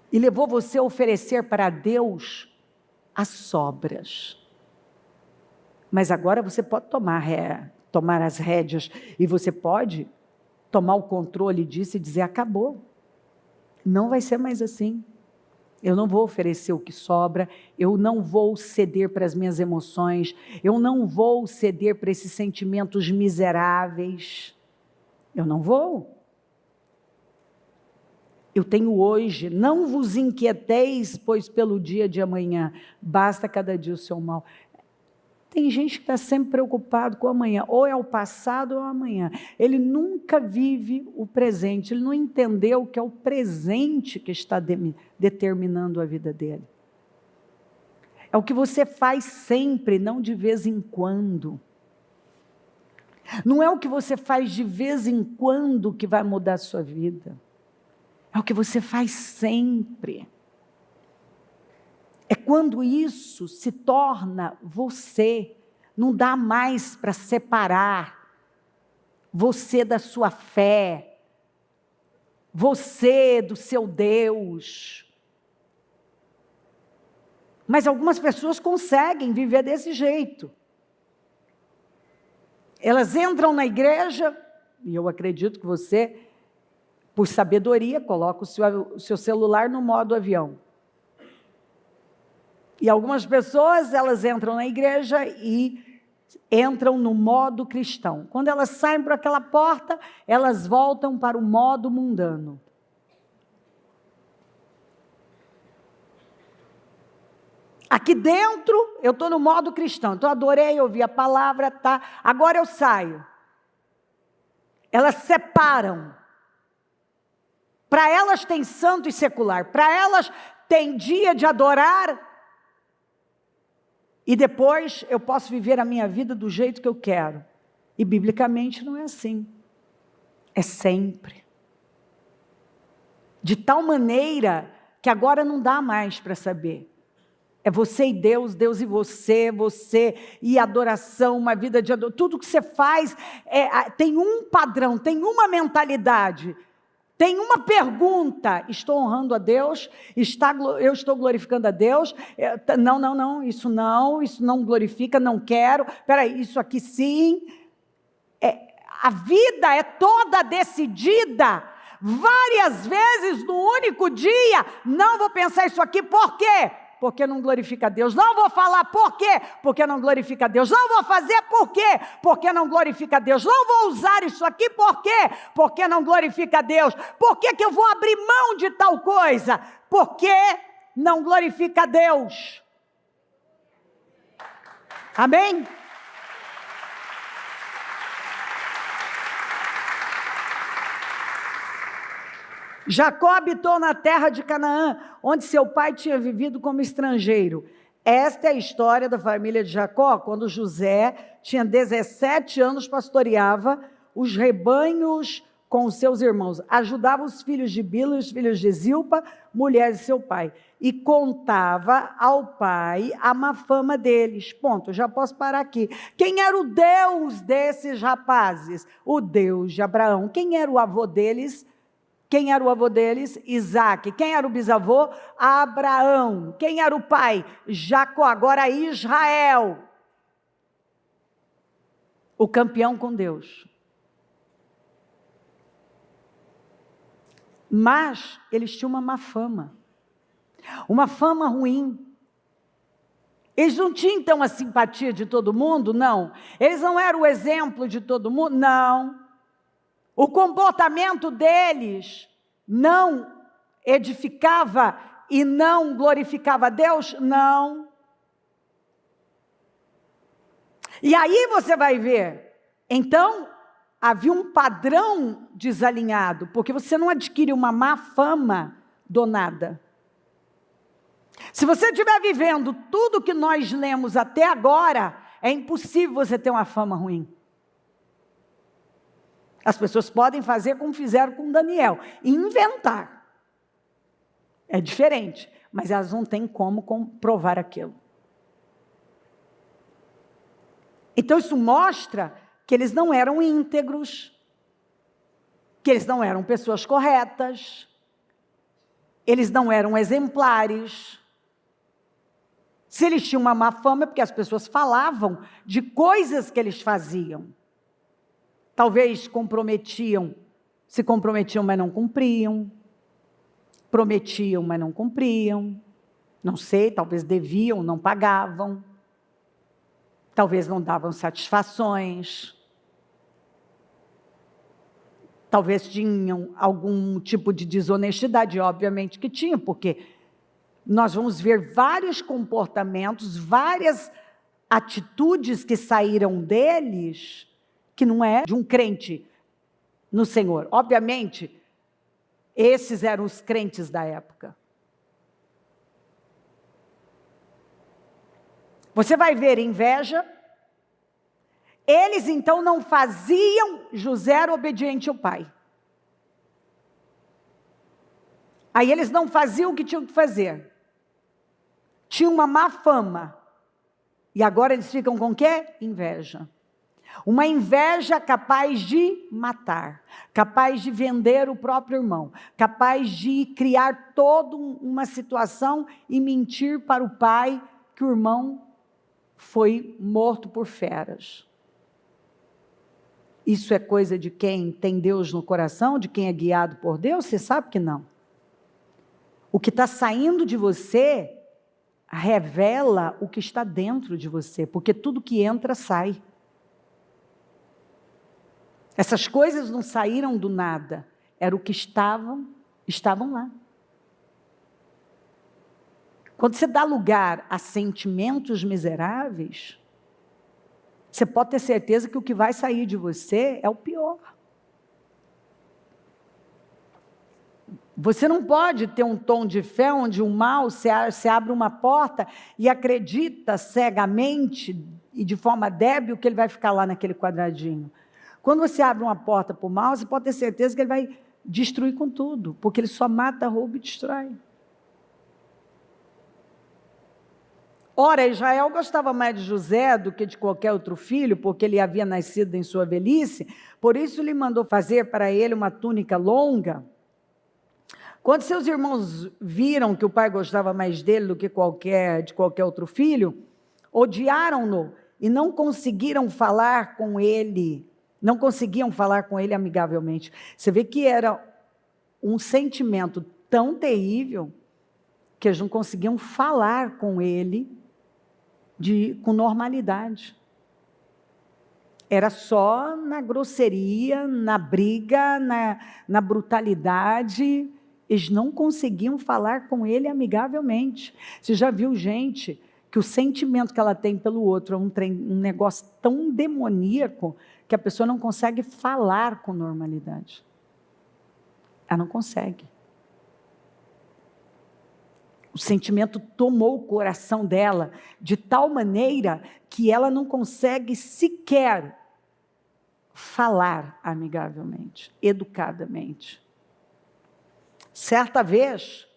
e levou você a oferecer para Deus as sobras. Mas agora você pode tomar as rédeas e você pode tomar o controle disso e dizer, acabou, não vai ser mais assim. Eu não vou oferecer o que sobra, eu não vou ceder para as minhas emoções, eu não vou ceder para esses sentimentos miseráveis, eu não vou. Eu tenho hoje, não vos inquieteis, pois pelo dia de amanhã, basta cada dia o seu mal. Tem gente que está sempre preocupado com o amanhã, ou é o passado ou é o amanhã. Ele nunca vive o presente, ele não entendeu que é o presente que está determinando a vida dele. É o que você faz sempre, não de vez em quando. Não é o que você faz de vez em quando que vai mudar a sua vida. É o que você faz sempre. É quando isso se torna você, não dá mais para separar você da sua fé, você do seu Deus. Mas algumas pessoas conseguem viver desse jeito. Elas entram na igreja, e eu acredito que você, por sabedoria, coloca o seu celular no modo avião. E algumas pessoas, elas entram na igreja e entram no modo cristão. Quando elas saem por aquela porta, elas voltam para o modo mundano. Aqui dentro, eu estou no modo cristão. Então, adorei ouvir a palavra, tá? Agora eu saio. Elas separam. Para elas tem santo e secular. Para elas tem dia de adorar. E depois eu posso viver a minha vida do jeito que eu quero. E biblicamente não é assim. É sempre. de tal maneira que agora não dá mais para saber. É você e Deus, Deus e você e adoração, uma vida de adoração. Tudo que você faz tem um padrão, tem uma mentalidade, tem uma pergunta: estou honrando a Deus? Eu estou glorificando a Deus? Não, isso não glorifica, não quero. Peraí, isso aqui sim. A vida é toda decidida. Várias vezes no único dia, não vou pensar isso aqui, por quê? Porque não glorifica a Deus. Não vou falar, por quê? Porque não glorifica a Deus. Não vou fazer, por quê? Porque não glorifica a Deus. Não vou usar isso aqui, por quê? Porque não glorifica a Deus. Por que que eu vou abrir mão de tal coisa? Porque não glorifica a Deus. Amém? Jacó habitou na terra de Canaã, onde seu pai tinha vivido como estrangeiro. Esta é a história da família de Jacó, quando José tinha 17 anos, pastoreava os rebanhos com os seus irmãos, ajudava os filhos de Bila e os filhos de Zilpa, mulheres de seu pai, e contava ao pai a má fama deles. Ponto, já posso parar aqui. Quem era o Deus desses rapazes? O Deus de Abraão. Quem era o avô deles? Isaac. Quem era o bisavô? Abraão. Quem era o pai? Jacó. Agora Israel. O campeão com Deus. Mas eles tinham uma má fama. Uma fama ruim. Eles não tinham então a simpatia de todo mundo? Não. Eles não eram o exemplo de todo mundo? Não. O comportamento deles não edificava e não glorificava a Deus? Não. E aí você vai ver, então, havia um padrão desalinhado, porque você não adquire uma má fama do nada. Se você estiver vivendo tudo que nós lemos até agora, é impossível você ter uma fama ruim. As pessoas podem fazer como fizeram com Daniel, inventar. É diferente, mas elas não têm como comprovar aquilo. Então isso mostra que eles não eram íntegros, que eles não eram pessoas corretas, eles não eram exemplares. Se eles tinham uma má fama é porque as pessoas falavam de coisas que eles faziam. Talvez se comprometiam, mas não cumpriam. Prometiam, mas não cumpriam. Não sei, talvez deviam, não pagavam. Talvez não davam satisfações. Talvez tinham algum tipo de desonestidade, obviamente que tinham, porque nós vamos ver vários comportamentos, várias atitudes que saíram deles, que não é de um crente no Senhor. Obviamente, esses eram os crentes da época. Você vai ver inveja. Eles então não faziam, José era obediente ao pai. Aí eles não faziam o que tinham que fazer. Tinham uma má fama. E agora eles ficam com o quê? Inveja. Uma inveja capaz de matar, capaz de vender o próprio irmão, capaz de criar toda uma situação e mentir para o pai que o irmão foi morto por feras. Isso é coisa de quem tem Deus no coração, de quem é guiado por Deus? Você sabe que não. O que está saindo de você revela o que está dentro de você, porque tudo que entra sai. Essas coisas não saíram do nada, era o que estavam lá. Quando você dá lugar a sentimentos miseráveis, você pode ter certeza que o que vai sair de você é o pior. Você não pode ter um tom de fé onde o mal, você abre uma porta e acredita cegamente e de forma débil que ele vai ficar lá naquele quadradinho. Quando você abre uma porta para o mal, você pode ter certeza que ele vai destruir com tudo, porque ele só mata, rouba e destrói. Ora, Israel gostava mais de José do que de qualquer outro filho, porque ele havia nascido em sua velhice, por isso lhe mandou fazer para ele uma túnica longa. Quando seus irmãos viram que o pai gostava mais dele do que de qualquer outro filho, odiaram-no e não conseguiam falar com ele amigavelmente. Você vê que era um sentimento tão terrível que eles não conseguiam falar com ele com normalidade. Era só na grosseria, na briga, na brutalidade. Eles não conseguiam falar com ele amigavelmente. Você já viu gente que o sentimento que ela tem pelo outro é um negócio tão demoníaco que a pessoa não consegue falar com normalidade. Ela não consegue. O sentimento tomou o coração dela de tal maneira que ela não consegue sequer falar amigavelmente, educadamente. Certa vez,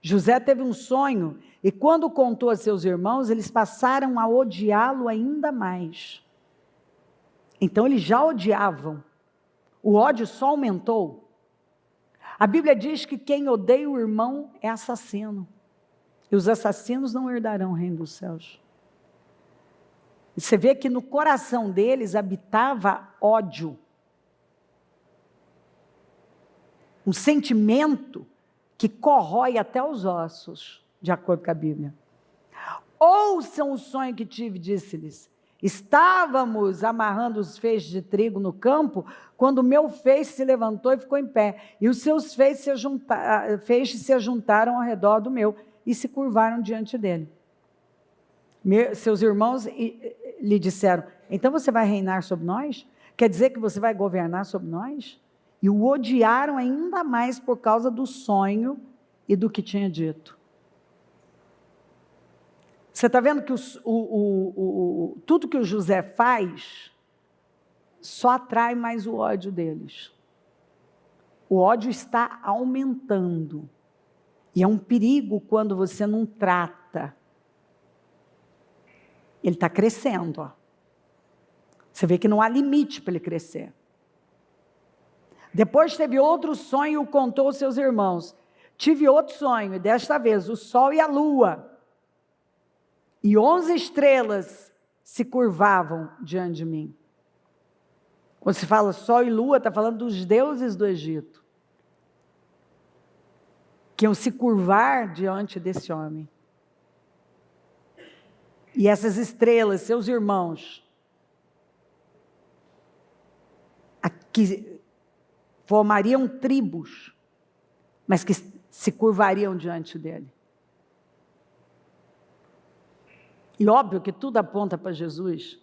José teve um sonho e quando contou a seus irmãos, eles passaram a odiá-lo ainda mais. Então eles já odiavam. O ódio só aumentou. A Bíblia diz que quem odeia o irmão é assassino. E os assassinos não herdarão o reino dos céus. E você vê que no coração deles habitava ódio. Um sentimento que corrói até os ossos, de acordo com a Bíblia. Ouçam o sonho que tive, disse-lhes. Estávamos amarrando os feixes de trigo no campo, quando o meu feixe se levantou e ficou em pé, e os seus feixes se ajuntaram ao redor do meu, e se curvaram diante dele. Seus irmãos lhe disseram, então você vai reinar sobre nós? Quer dizer que você vai governar sobre nós? E o odiaram ainda mais por causa do sonho e do que tinha dito. Você está vendo que tudo que o José faz só atrai mais o ódio deles. O ódio está aumentando. E é um perigo quando você não trata. Ele está crescendo. Ó. Você vê que não há limite para ele crescer. Depois teve outro sonho e o contou aos seus irmãos. Tive outro sonho, e desta vez o sol e a lua. E 11 estrelas se curvavam diante de mim. Quando se fala sol e lua, está falando dos deuses do Egito. Que iam se curvar diante desse homem. E essas estrelas, seus irmãos, que formariam tribos, mas que se curvariam diante dele. E óbvio que tudo aponta para Jesus.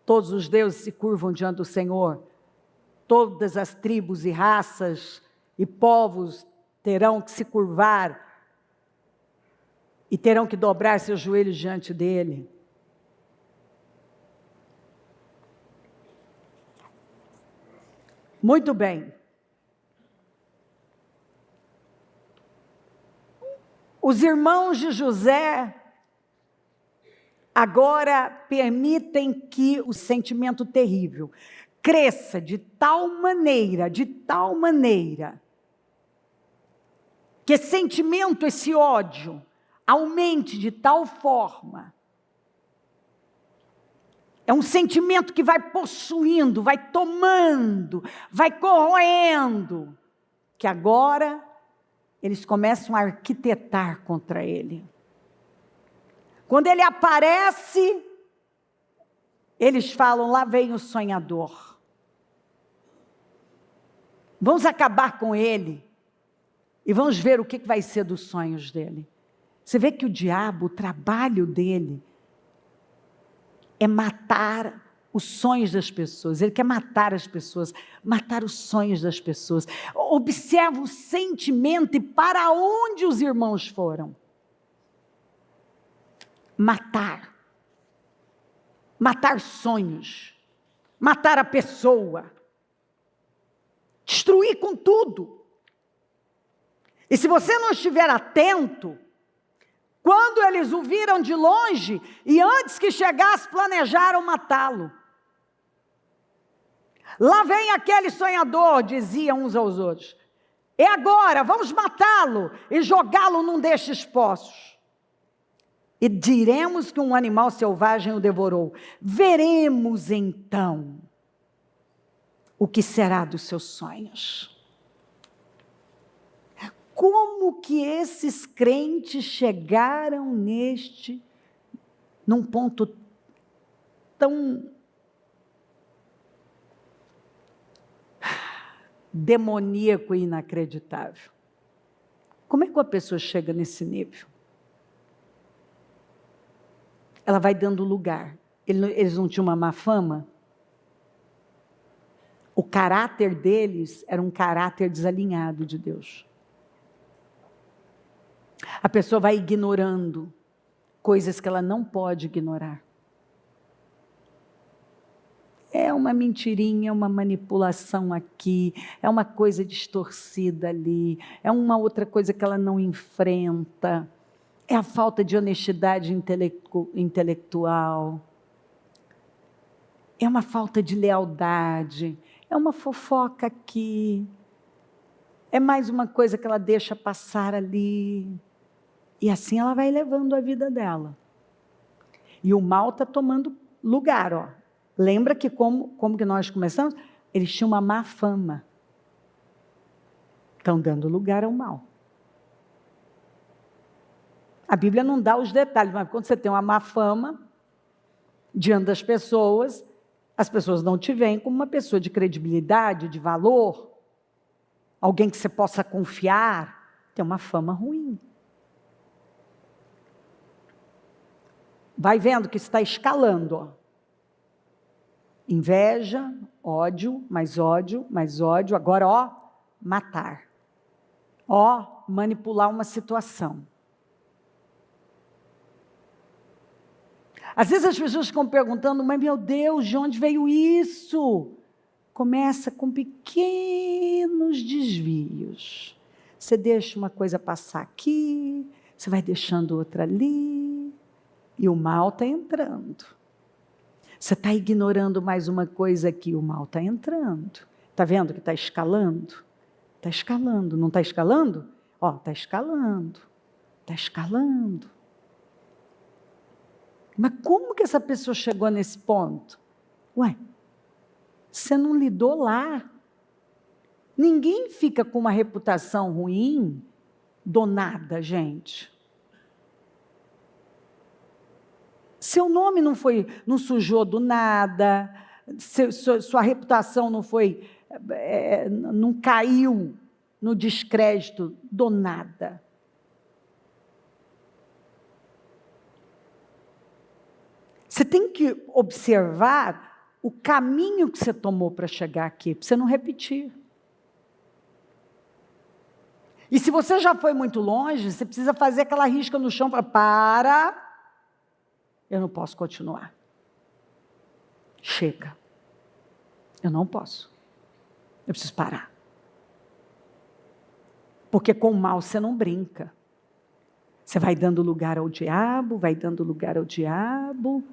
Todos os deuses se curvam diante do Senhor. Todas as tribos e raças e povos terão que se curvar e terão que dobrar seus joelhos diante dele. Muito bem. Os irmãos de José agora permitem que o sentimento terrível cresça de tal maneira, que esse sentimento, esse ódio, aumente de tal forma. É um sentimento que vai possuindo, vai tomando, vai corroendo, que agora eles começam a arquitetar contra ele. Quando ele aparece, eles falam, lá vem o sonhador. Vamos acabar com ele e vamos ver o que vai ser dos sonhos dele. Você vê que o diabo, o trabalho dele é matar os sonhos das pessoas. Ele quer matar as pessoas, matar os sonhos das pessoas. Observa o sentimento e para onde os irmãos foram. Matar sonhos, matar a pessoa, destruir com tudo. E se você não estiver atento, quando eles o viram de longe, e antes que chegasse, planejaram matá-lo. Lá vem aquele sonhador, diziam uns aos outros. É agora, vamos matá-lo e jogá-lo num destes poços. E diremos que um animal selvagem o devorou. Veremos então o que será dos seus sonhos. Como que esses crentes chegaram num ponto tão demoníaco e inacreditável? Como é que uma pessoa chega nesse nível? Ela vai dando lugar. Eles não tinham uma má fama? O caráter deles era um caráter desalinhado de Deus. A pessoa vai ignorando coisas que ela não pode ignorar. É uma mentirinha, é uma manipulação aqui, é uma coisa distorcida ali, é uma outra coisa que ela não enfrenta, é a falta de honestidade intelectual, é uma falta de lealdade, é uma fofoca aqui, é mais uma coisa que ela deixa passar ali. E assim ela vai levando a vida dela. E o mal está tomando lugar, ó. Lembra que como que nós começamos? Eles tinham uma má fama. Estão dando lugar ao mal. A Bíblia não dá os detalhes, mas quando você tem uma má fama, diante das pessoas, as pessoas não te veem como uma pessoa de credibilidade, de valor, alguém que você possa confiar, tem uma fama ruim. Vai vendo que está escalando, ó. Inveja, ódio, mais ódio, mais ódio. Agora, ó, matar. Ó, manipular uma situação. Às vezes as pessoas ficam perguntando, mas meu Deus, de onde veio isso? Começa com pequenos desvios. Você deixa uma coisa passar aqui, você vai deixando outra ali, e o mal está entrando. Você está ignorando mais uma coisa aqui, o mal está entrando. Está vendo que está escalando? Está escalando, não está escalando? Ó, está escalando, está escalando. Mas como que essa pessoa chegou nesse ponto? Ué, você não lidou lá. Ninguém fica com uma reputação ruim do nada, gente. Seu nome não sujou do nada, sua reputação não caiu no descrédito do nada. Você tem que observar o caminho que você tomou para chegar aqui, para você não repetir. E se você já foi muito longe, você precisa fazer aquela risca no chão para... Eu não posso continuar. Chega. Eu não posso. Eu preciso parar. Porque com o mal você não brinca. Você vai dando lugar ao diabo, vai dando lugar ao diabo.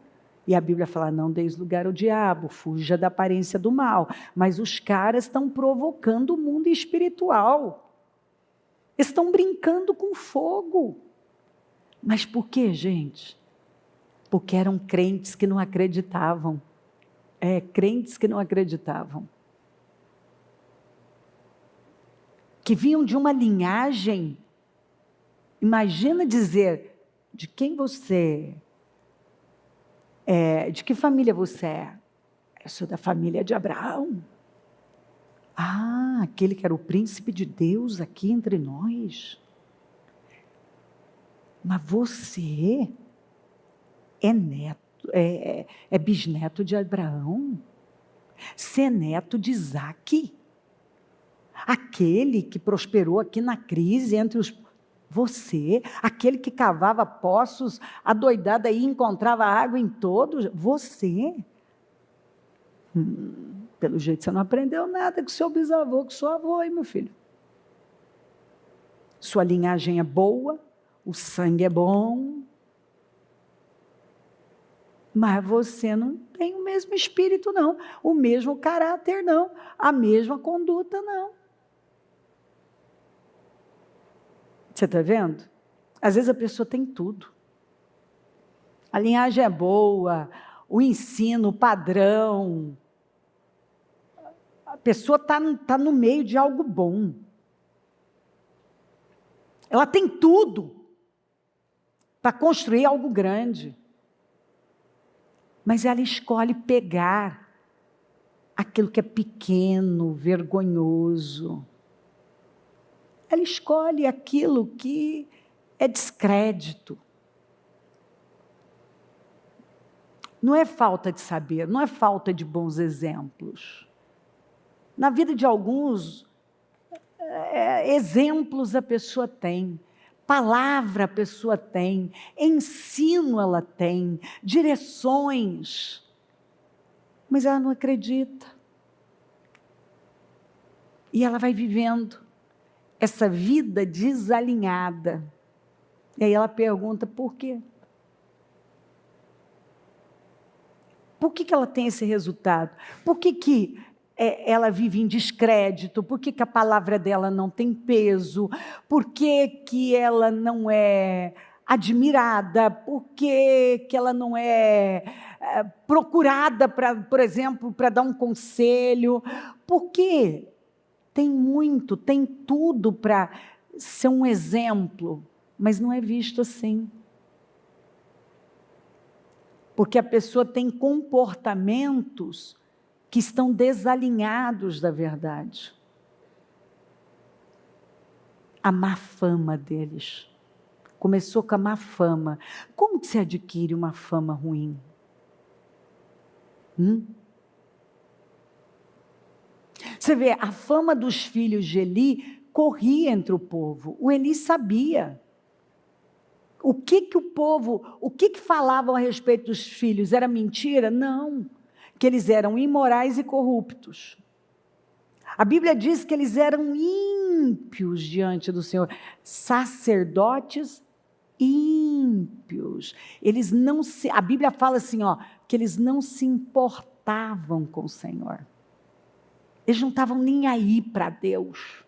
E a Bíblia fala, não deis lugar ao diabo, fuja da aparência do mal. Mas os caras estão provocando o mundo espiritual. Estão brincando com fogo. Mas por quê, gente? Porque eram crentes que não acreditavam. Crentes que não acreditavam. Que vinham de uma linhagem. Imagina dizer, de quem você é, de que família você é? Eu sou da família de Abraão. Ah, aquele que era o príncipe de Deus aqui entre nós. Mas você é neto, é bisneto de Abraão. Você é neto de Isaque. Aquele que prosperou aqui na crise entre os... Você, aquele que cavava poços, adoidado aí, encontrava água em todos. Você. Pelo jeito você não aprendeu nada com seu bisavô, com seu avô, hein, meu filho? Sua linhagem é boa, o sangue é bom, mas você não tem o mesmo espírito, não, o mesmo caráter, não, a mesma conduta, não. Você está vendo? Às vezes a pessoa tem tudo. A linhagem é boa, o ensino, o padrão. A pessoa está no meio de algo bom. Ela tem tudo para construir algo grande. Mas ela escolhe pegar aquilo que é pequeno, vergonhoso. Ela escolhe aquilo que é descrédito. Não é falta de saber, não é falta de bons exemplos. Na vida de alguns, exemplos a pessoa tem, palavra a pessoa tem, ensino ela tem, direções, mas ela não acredita. E ela vai vivendo essa vida desalinhada. E aí ela pergunta, por quê? Por que ela tem esse resultado? Por que ela vive em descrédito? Por que a palavra dela não tem peso? Por que ela não é admirada? Por que ela não é procurada, por exemplo, para dar um conselho? Porque tem tudo para ser um exemplo, mas não é visto assim. Porque a pessoa tem comportamentos que estão desalinhados da verdade. A má fama deles. Começou com a má fama. Como que se adquire uma fama ruim? Você vê, a fama dos filhos de Eli corria entre o povo. O Eli sabia. O que falavam a respeito dos filhos? Era mentira? Não. Que eles eram imorais e corruptos. A Bíblia diz que eles eram ímpios diante do Senhor. Sacerdotes ímpios. A Bíblia fala assim, que eles não se importavam com o Senhor. Eles não estavam nem aí para Deus.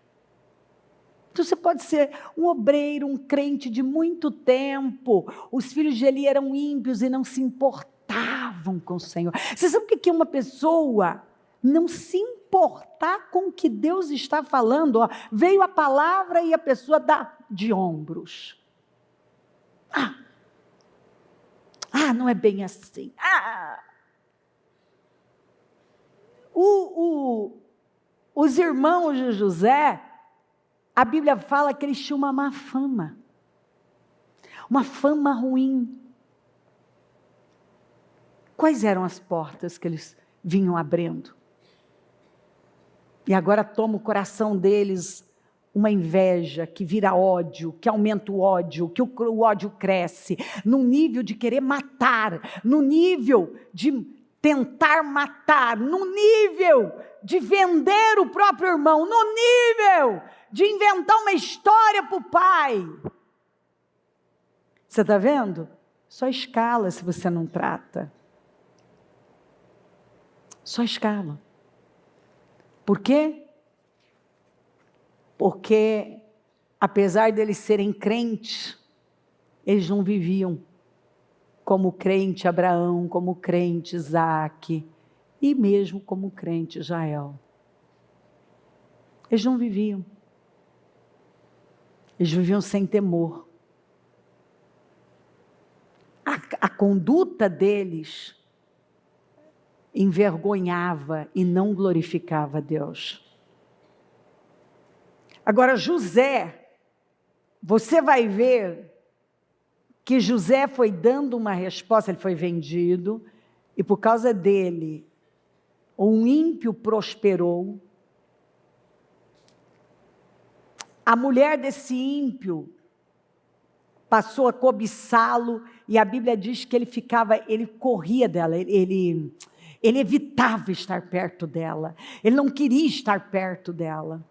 Então você pode ser um obreiro, um crente de muito tempo. Os filhos de Eli eram ímpios e não se importavam com o Senhor. Você sabe o que é uma pessoa não se importar com o que Deus está falando? Veio a palavra e a pessoa dá de ombros. Não é bem assim. Os irmãos de José, a Bíblia fala que eles tinham uma má fama. Uma fama ruim. Quais eram as portas que eles vinham abrindo? E agora toma o coração deles uma inveja que vira ódio, que aumenta o ódio, que o ódio cresce, no nível de querer matar, no nível de tentar matar, no nível de vender o próprio irmão, no nível de inventar uma história para o pai. Você está vendo? Só escala se você não trata. Só escala. Por quê? Porque, apesar deles serem crentes, eles não viviam como crente Abraão, como crente Isaac, e mesmo como crente Israel. Eles não viviam. Eles viviam sem temor. A conduta deles envergonhava e não glorificava a Deus. Agora, José, você vai ver que José foi dando uma resposta, ele foi vendido, e por causa dele, um ímpio prosperou. A mulher desse ímpio passou a cobiçá-lo, e a Bíblia diz que ele corria dela, ele evitava aguentava estar perto dela, ele não queria estar perto dela.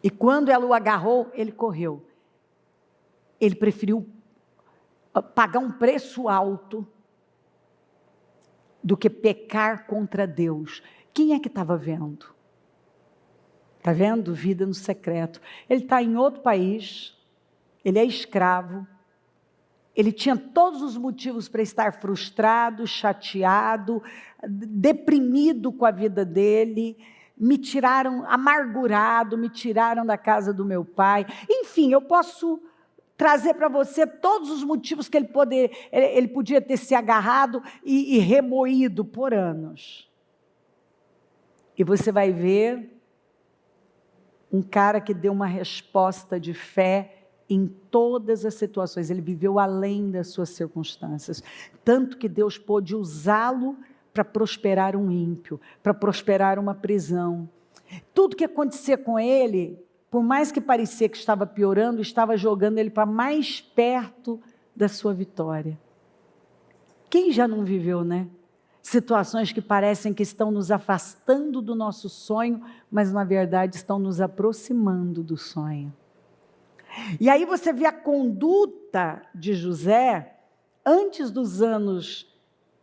E quando ela o agarrou, ele correu. Ele preferiu pagar um preço alto do que pecar contra Deus. Quem é que estava vendo? Está vendo? Vida no secreto. Ele está em outro país, ele é escravo, ele tinha todos os motivos para estar frustrado, chateado, deprimido com a vida dele. Me tiraram, amargurado, me tiraram da casa do meu pai. Enfim, eu posso trazer para você todos os motivos que ele podia ter se agarrado e remoído por anos. E você vai ver um cara que deu uma resposta de fé em todas as situações. Ele viveu além das suas circunstâncias. Tanto que Deus pôde usá-lo para prosperar um ímpio, para prosperar uma prisão. Tudo que acontecia com ele, por mais que parecia que estava piorando, estava jogando ele para mais perto da sua vitória. Quem já não viveu, né? Situações que parecem que estão nos afastando do nosso sonho, mas na verdade estão nos aproximando do sonho. E aí você vê a conduta de José, antes dos anos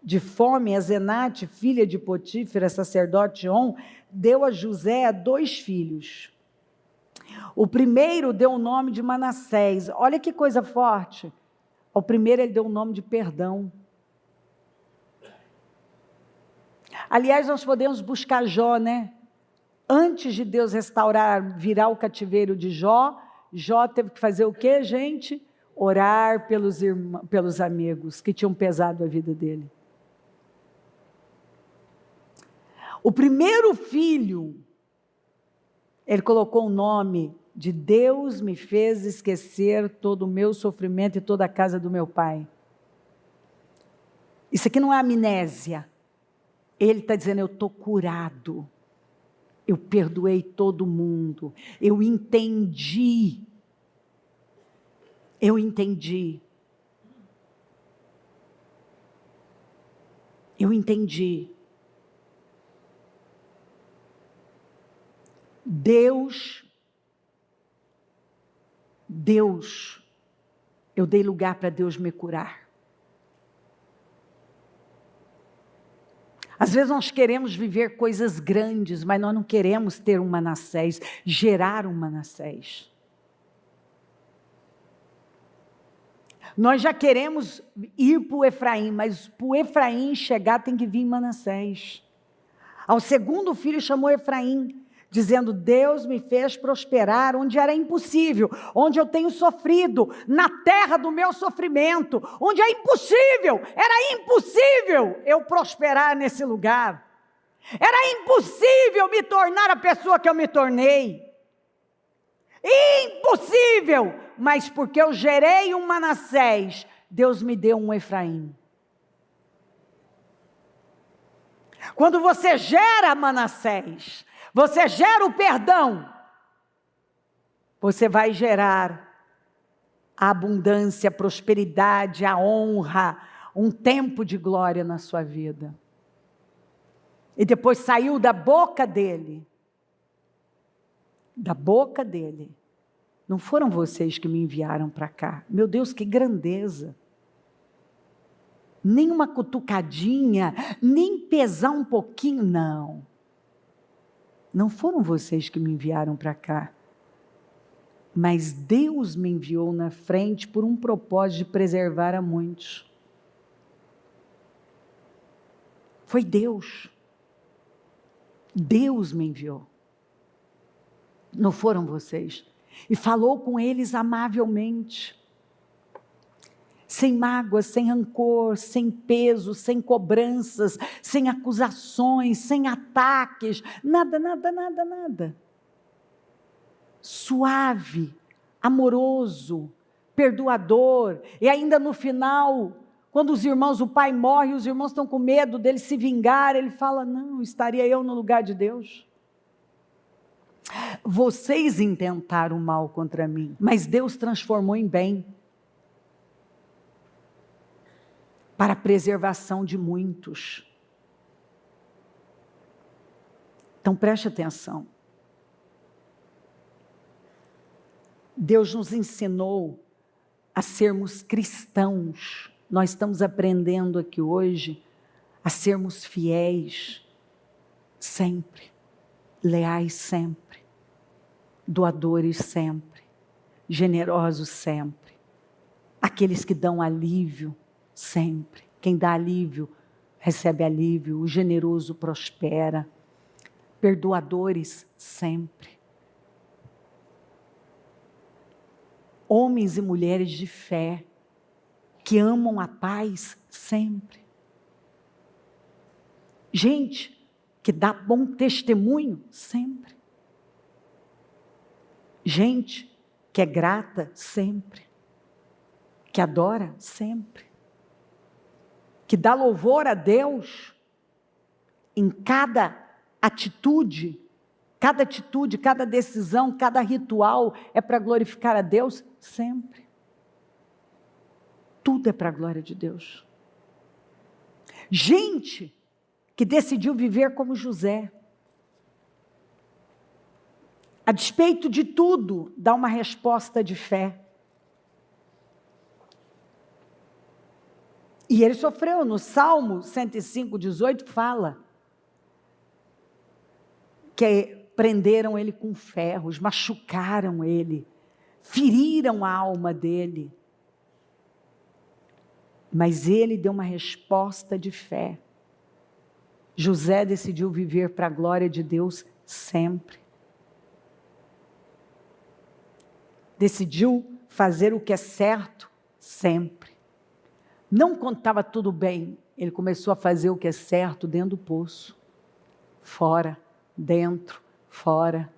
de fome. Asenate, filha de Potífera, sacerdote On, deu a José 2 filhos. O primeiro deu o nome de Manassés. Olha que coisa forte. Ao primeiro ele deu o nome de perdão. Aliás, nós podemos buscar Jó, né? Antes de Deus restaurar, virar o cativeiro de Jó, Jó teve que fazer o quê, gente? Orar pelos amigos que tinham pesado a vida dele. O primeiro filho, ele colocou o nome de Deus me fez esquecer todo o meu sofrimento e toda a casa do meu pai. Isso aqui não é amnésia. Ele está dizendo, eu estou curado. Eu perdoei todo mundo. Eu entendi. Eu entendi. Eu entendi. Deus, eu dei lugar para Deus me curar. Às vezes nós queremos viver coisas grandes, mas nós não queremos ter um Manassés, gerar um Manassés. Nós já queremos ir para o Efraim, mas para o Efraim chegar tem que vir Manassés. Ao segundo filho chamou Efraim, dizendo, Deus me fez prosperar onde era impossível, onde eu tenho sofrido, na terra do meu sofrimento, onde é impossível, era impossível eu prosperar nesse lugar, era impossível me tornar a pessoa que eu me tornei, impossível, mas porque eu gerei um Manassés, Deus me deu um Efraim. Quando você gera Manassés, você gera o perdão, você vai gerar a abundância, a prosperidade, a honra, um tempo de glória na sua vida. E depois saiu da boca dele, não foram vocês que me enviaram para cá, meu Deus, que grandeza, nem uma cutucadinha, nem pesar um pouquinho, não foram vocês que me enviaram para cá, mas Deus me enviou na frente por um propósito de preservar a muitos. Foi Deus. Deus me enviou. Não foram vocês. E falou com eles amavelmente. Sem mágoas, sem rancor, sem peso, sem cobranças, sem acusações, sem ataques, nada. Suave, amoroso, perdoador, e ainda no final, quando o pai morre, os irmãos estão com medo dele se vingar, ele fala, não, estaria eu no lugar de Deus? Vocês intentaram mal contra mim, mas Deus transformou em bem. para a preservação de muitos. Então preste atenção. Deus nos ensinou a sermos cristãos. Nós estamos aprendendo aqui hoje a sermos fiéis sempre, leais sempre, doadores sempre, generosos sempre, aqueles que dão alívio sempre. Quem dá alívio recebe alívio, o generoso prospera, perdoadores sempre. Homens e mulheres de fé, que amam a paz sempre. Gente que dá bom testemunho sempre. Gente que é grata sempre. Que adora sempre. Que dá louvor a Deus em cada atitude, cada decisão, cada ritual é para glorificar a Deus sempre. Tudo é para a glória de Deus. Gente que decidiu viver como José. A despeito de tudo, dá uma resposta de fé. E ele sofreu, no Salmo 105:18 fala que prenderam ele com ferros, machucaram ele, feriram a alma dele. Mas ele deu uma resposta de fé. José decidiu viver para a glória de Deus sempre. Decidiu fazer o que é certo sempre. Não quando estava tudo bem, ele começou a fazer o que é certo dentro do poço. Fora, dentro, fora.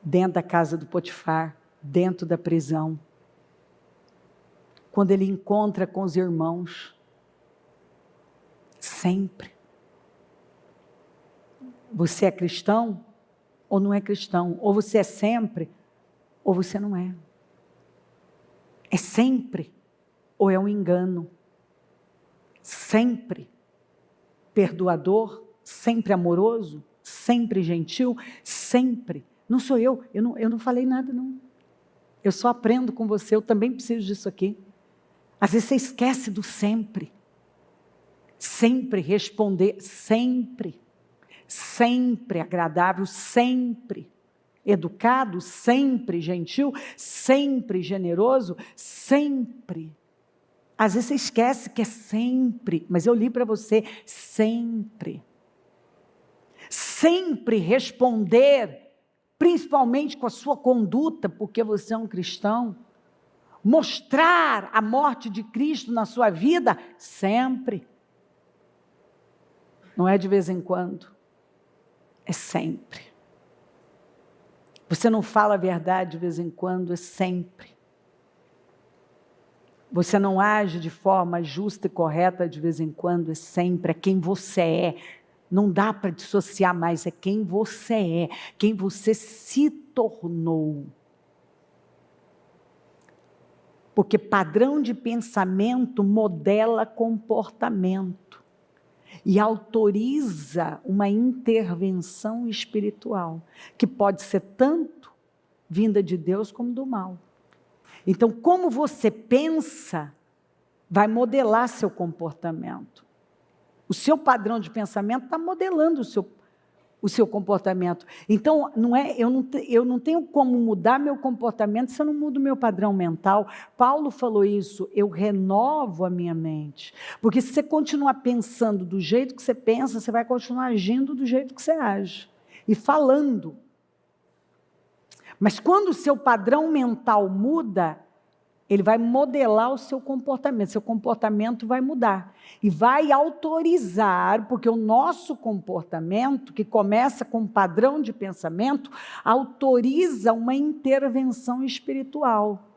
Dentro da casa do Potifar, dentro da prisão. Quando ele encontra com os irmãos, sempre. Você é cristão ou não é cristão? Ou você é sempre, ou você não é. É sempre, ou é um engano. Sempre perdoador, sempre amoroso, sempre gentil, sempre. Não sou eu não falei nada não. Eu só aprendo com você, eu também preciso disso aqui. Às vezes você esquece do sempre. Sempre responder, sempre. Sempre agradável, sempre. Educado, sempre gentil, sempre generoso, sempre. Às vezes você esquece que é sempre, mas eu li para você, sempre. Sempre responder, principalmente com a sua conduta, porque você é um cristão. Mostrar a morte de Cristo na sua vida, sempre. Não é de vez em quando, é sempre. Você não fala a verdade de vez em quando, é sempre. Você não age de forma justa e correta de vez em quando, é sempre. É quem você é. Não dá para dissociar mais, é quem você é, quem você se tornou. Porque padrão de pensamento modela comportamento e autoriza uma intervenção espiritual, que pode ser tanto vinda de Deus como do mal. Então, como você pensa, vai modelar seu comportamento. O seu padrão de pensamento está modelando o seu comportamento. Então, eu não tenho como mudar meu comportamento se eu não mudo meu padrão mental. Paulo falou isso, eu renovo a minha mente. Porque se você continuar pensando do jeito que você pensa, você vai continuar agindo do jeito que você age. E falando. Mas quando o seu padrão mental muda, ele vai modelar o seu comportamento vai mudar. E vai autorizar, porque o nosso comportamento, que começa com um padrão de pensamento, autoriza uma intervenção espiritual.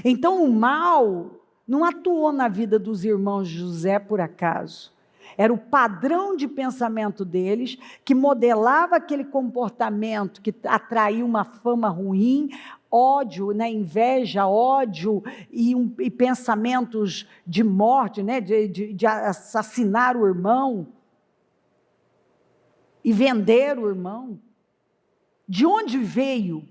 Então o mal não atuou na vida dos irmãos de José por acaso. Era o padrão de pensamento deles, que modelava aquele comportamento que atraiu uma fama ruim, ódio, né, inveja, ódio e pensamentos de morte, né, de assassinar o irmão e vender o irmão. De onde veio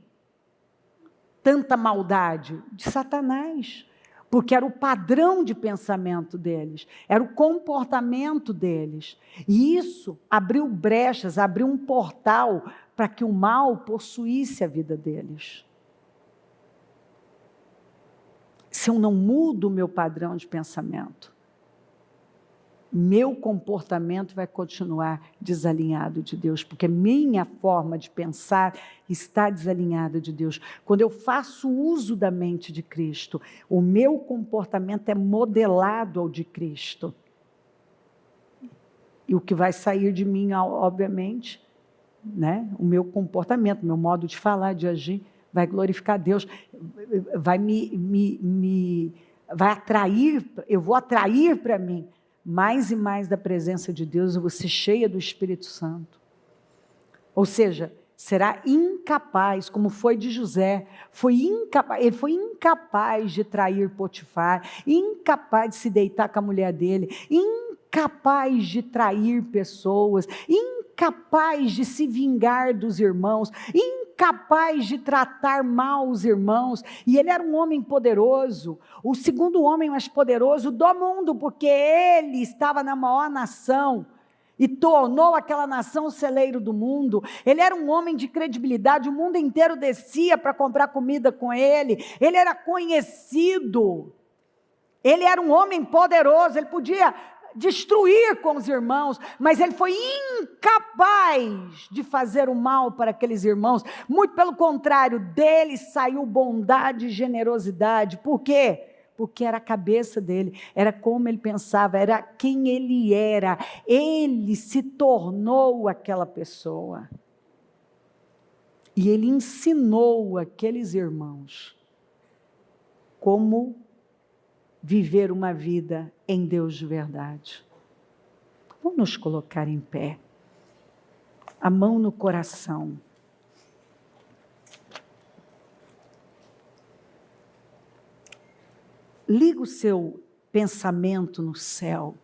tanta maldade? De Satanás. Porque era o padrão de pensamento deles, era o comportamento deles. E isso abriu brechas, abriu um portal para que o mal possuísse a vida deles. Se eu não mudo o meu padrão de pensamento, meu comportamento vai continuar desalinhado de Deus, porque minha forma de pensar está desalinhada de Deus. Quando eu faço uso da mente de Cristo, o meu comportamento é modelado ao de Cristo. E o que vai sair de mim, obviamente, né? O meu comportamento, o meu modo de falar, de agir, vai glorificar a Deus, vai vai atrair, eu vou atrair para mim mais e mais da presença de Deus, eu vou ser cheia do Espírito Santo. Ou seja, será incapaz, como foi de José, ele foi incapaz de trair Potifar, incapaz de se deitar com a mulher dele, incapaz de trair pessoas, incapaz de se vingar dos irmãos, incapaz de tratar mal os irmãos, e ele era um homem poderoso, o segundo homem mais poderoso do mundo, porque ele estava na maior nação, e tornou aquela nação o celeiro do mundo. Ele era um homem de credibilidade, o mundo inteiro descia para comprar comida com ele, ele era conhecido, ele era um homem poderoso, ele podia destruir com os irmãos, mas ele foi incapaz de fazer o mal para aqueles irmãos, muito pelo contrário, dele saiu bondade e generosidade. Por quê? Porque era a cabeça dele, era como ele pensava, era quem ele era, ele se tornou aquela pessoa, e ele ensinou aqueles irmãos como viver uma vida em Deus de verdade. Vamos nos colocar em pé, a mão no coração. Liga o seu pensamento no céu.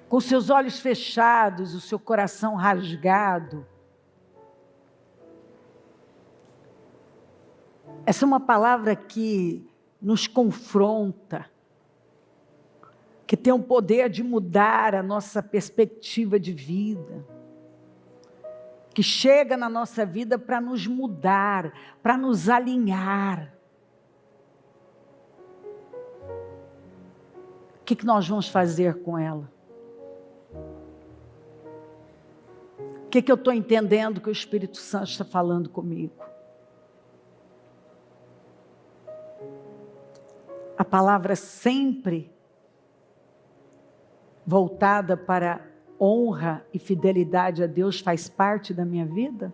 Com seus olhos fechados, o seu coração rasgado. Essa é uma palavra que nos confronta, que tem o poder de mudar a nossa perspectiva de vida, que chega na nossa vida para nos mudar, para nos alinhar. O que nós vamos fazer com ela? O que eu estou entendendo que o Espírito Santo está falando comigo? A palavra sempre voltada para honra e fidelidade a Deus faz parte da minha vida?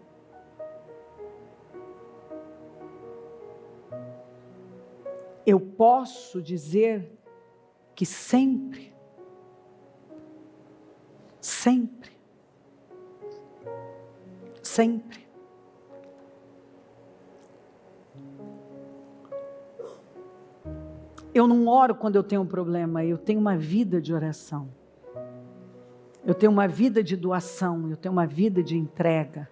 Eu posso dizer que sempre, sempre, sempre. Eu não oro quando eu tenho um problema, eu tenho uma vida de oração. Eu tenho uma vida de doação, eu tenho uma vida de entrega.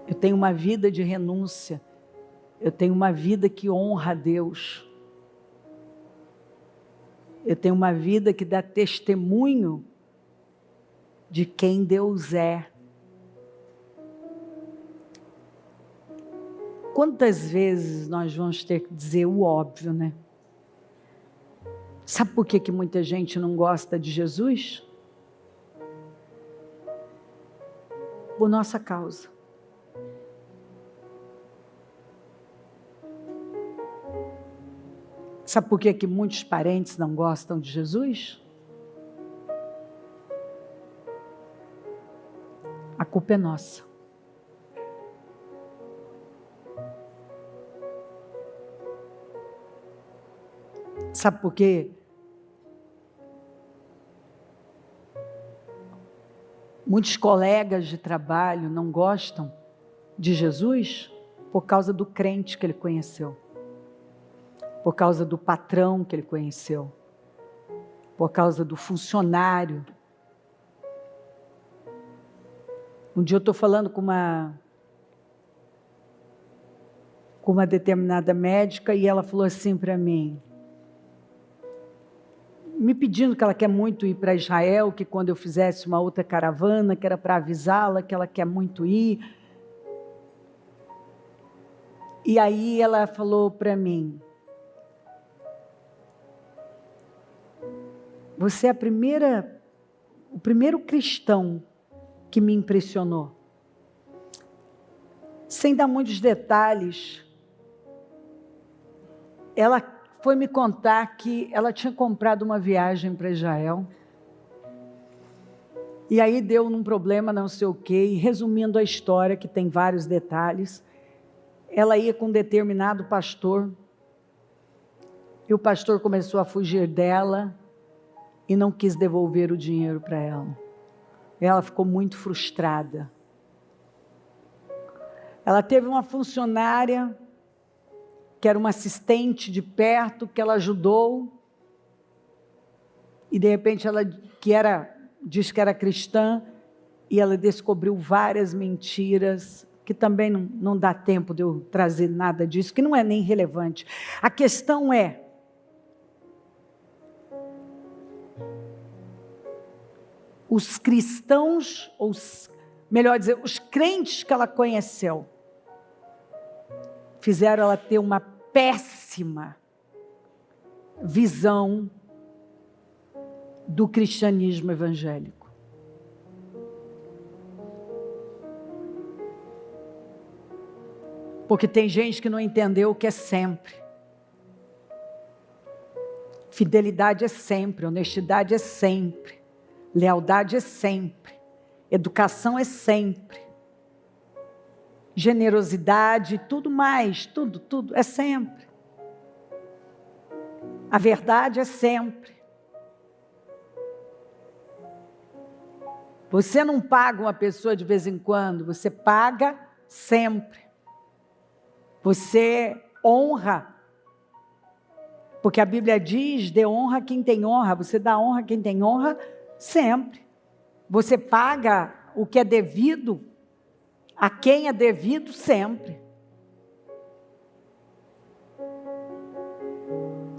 Eu tenho uma vida de renúncia. Eu tenho uma vida que honra a Deus. Eu tenho uma vida que dá testemunho de quem Deus é. Quantas vezes nós vamos ter que dizer o óbvio, né? Sabe por que muita gente não gosta de Jesus? Por nossa causa. Sabe por que muitos parentes não gostam de Jesus? A culpa é nossa. Sabe por quê? Muitos colegas de trabalho não gostam de Jesus por causa do crente que ele conheceu, por causa do patrão que ele conheceu, por causa do funcionário. Um dia eu estou falando com uma determinada médica e ela falou assim para mim, me pedindo que ela quer muito ir para Israel, que quando eu fizesse uma outra caravana, que era para avisá-la, que ela quer muito ir. E aí ela falou para mim, você é o primeiro cristão que me impressionou. Sem dar muitos detalhes, ela foi me contar que ela tinha comprado uma viagem para Israel. E aí deu num problema não sei o quê, e resumindo a história, que tem vários detalhes, ela ia com um determinado pastor, e o pastor começou a fugir dela, e não quis devolver o dinheiro para ela. Ela ficou muito frustrada. Ela teve uma funcionária, que era uma assistente de perto, que ela ajudou, e de repente ela, disse que era cristã, e ela descobriu várias mentiras, que também não dá tempo de eu trazer nada disso, que não é nem relevante. A questão é, os cristãos, melhor dizer, os crentes que ela conheceu, fizeram ela ter uma péssima visão do cristianismo evangélico. Porque tem gente que não entendeu o que é sempre. Fidelidade é sempre, honestidade é sempre, lealdade é sempre, educação é sempre, generosidade, tudo mais, tudo é sempre. A verdade é sempre. Você não paga uma pessoa de vez em quando, você paga sempre. Você honra, porque a Bíblia diz, dê honra a quem tem honra, você dá honra a quem tem honra sempre. Você paga o que é devido a quem é devido sempre.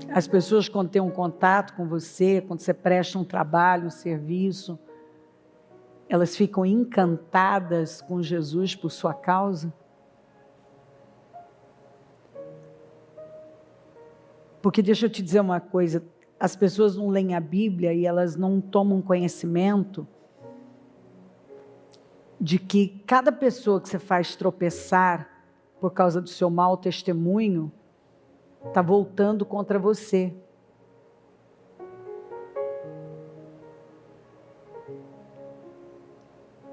As pessoas, quando têm um contato com você, quando você presta um trabalho, um serviço, elas ficam encantadas com Jesus por sua causa. Porque deixa eu te dizer uma coisa, as pessoas não leem a Bíblia e elas não tomam conhecimento de que cada pessoa que você faz tropeçar por causa do seu mau testemunho, está voltando contra você.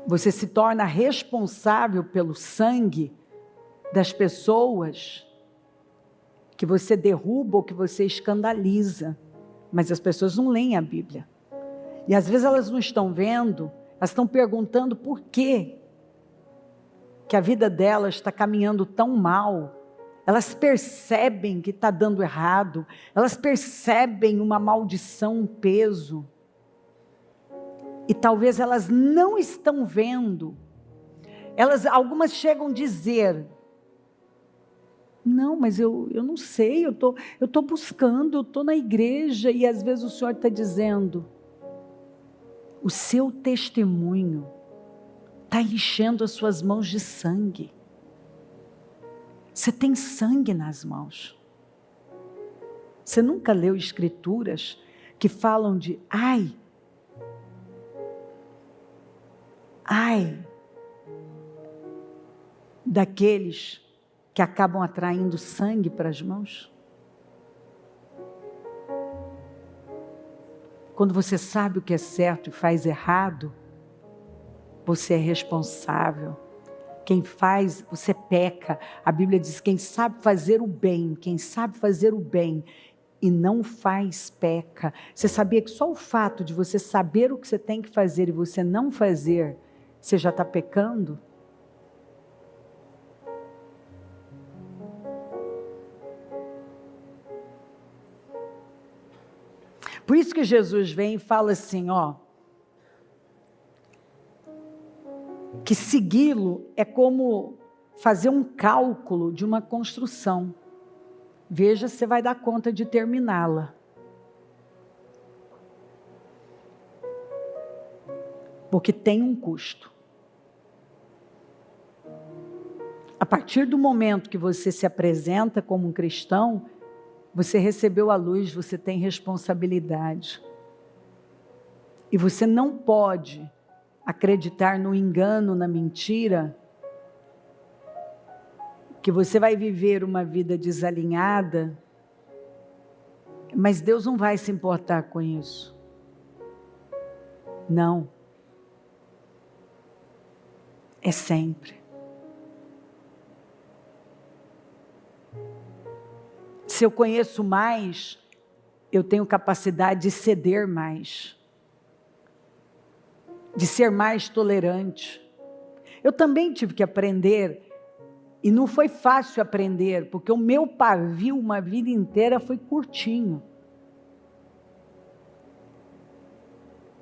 Você se torna responsável pelo sangue das pessoas que você derruba ou que você escandaliza. Mas as pessoas não leem a Bíblia. E às vezes elas não estão vendo, elas estão perguntando por quê que a vida delas está caminhando tão mal. Elas percebem que está dando errado, elas percebem uma maldição, um peso. E talvez elas não estão vendo. Algumas chegam a dizer, não, mas eu não sei, eu tô buscando, eu estou na igreja, e às vezes o Senhor está dizendo, o seu testemunho está enchendo as suas mãos de sangue. Você tem sangue nas mãos. Você nunca leu escrituras que falam de ai daqueles que acabam atraindo sangue para as mãos? Quando você sabe o que é certo e faz errado, você é responsável. Quem faz, você peca. A Bíblia diz, quem sabe fazer o bem e não faz, peca. Você sabia que só o fato de você saber o que você tem que fazer e você não fazer, Você já está pecando? Por isso que Jesus vem e fala assim, ó, que segui-lo é como fazer um cálculo de uma construção. Veja se você vai dar conta de terminá-la. Porque tem um custo. A partir do momento que você se apresenta como um cristão, você recebeu a luz, você tem responsabilidade. E você não pode acreditar no engano, na mentira, que você vai viver uma vida desalinhada, mas Deus não vai se importar com isso. Não. É sempre. Se eu conheço mais, eu tenho capacidade de ceder mais, de ser mais tolerante. Eu também tive que aprender, e não foi fácil aprender, porque o meu pavio uma vida inteira foi curtinho.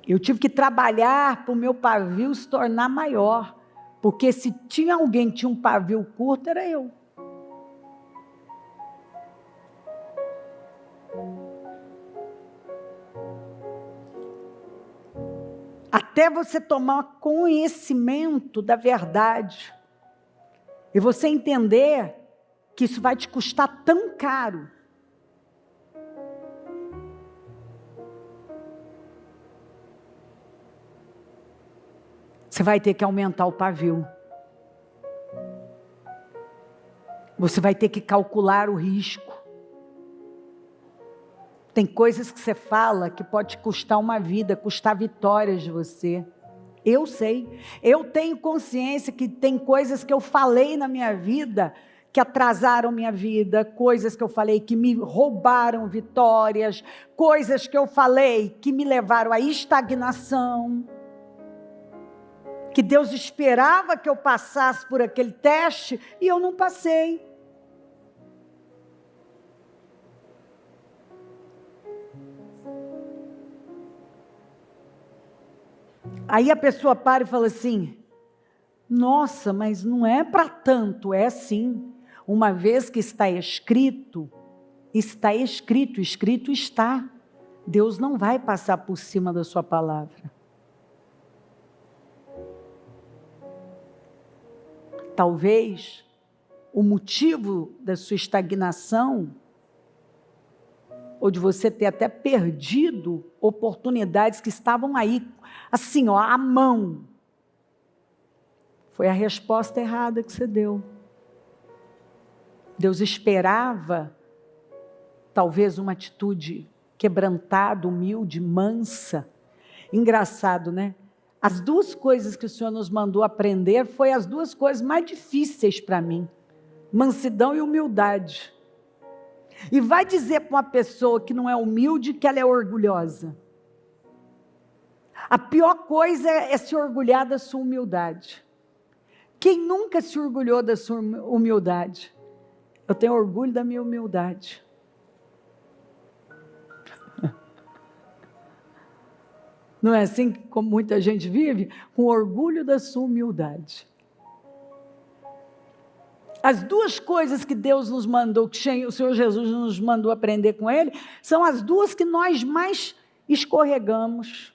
Eu tive que trabalhar para o meu pavio se tornar maior, porque se tinha alguém que tinha um pavio curto, era eu. Até você tomar conhecimento da verdade, e você entender que isso vai te custar tão caro. Você vai ter que aumentar o pavio. Você vai ter que calcular o risco. Tem coisas que você fala que pode custar uma vida, custar vitórias de você. Eu sei. Eu tenho consciência que tem coisas que eu falei na minha vida que atrasaram minha vida, coisas que eu falei que me roubaram vitórias, coisas que eu falei que me levaram à estagnação, que Deus esperava que eu passasse por aquele teste e eu não passei. Aí a pessoa para e fala assim, nossa, mas não é para tanto, é sim. Uma vez que está escrito, escrito está. Deus não vai passar por cima da sua palavra. Talvez o motivo da sua estagnação, ou de você ter até perdido oportunidades que estavam aí, assim, ó, à mão, foi a resposta errada que você deu. Deus esperava, talvez, uma atitude quebrantada, humilde, mansa. Engraçado, né? As duas coisas que o Senhor nos mandou aprender, foi as duas coisas mais difíceis para mim. Mansidão e humildade. E vai dizer para uma pessoa que não é humilde que ela é orgulhosa. A pior coisa é se orgulhar da sua humildade. Quem nunca se orgulhou da sua humildade? Eu tenho orgulho da minha humildade. Não é assim como muita gente vive? Com orgulho da sua humildade. As duas coisas que Deus nos mandou, que o Senhor Jesus nos mandou aprender com Ele, são as duas que nós mais escorregamos.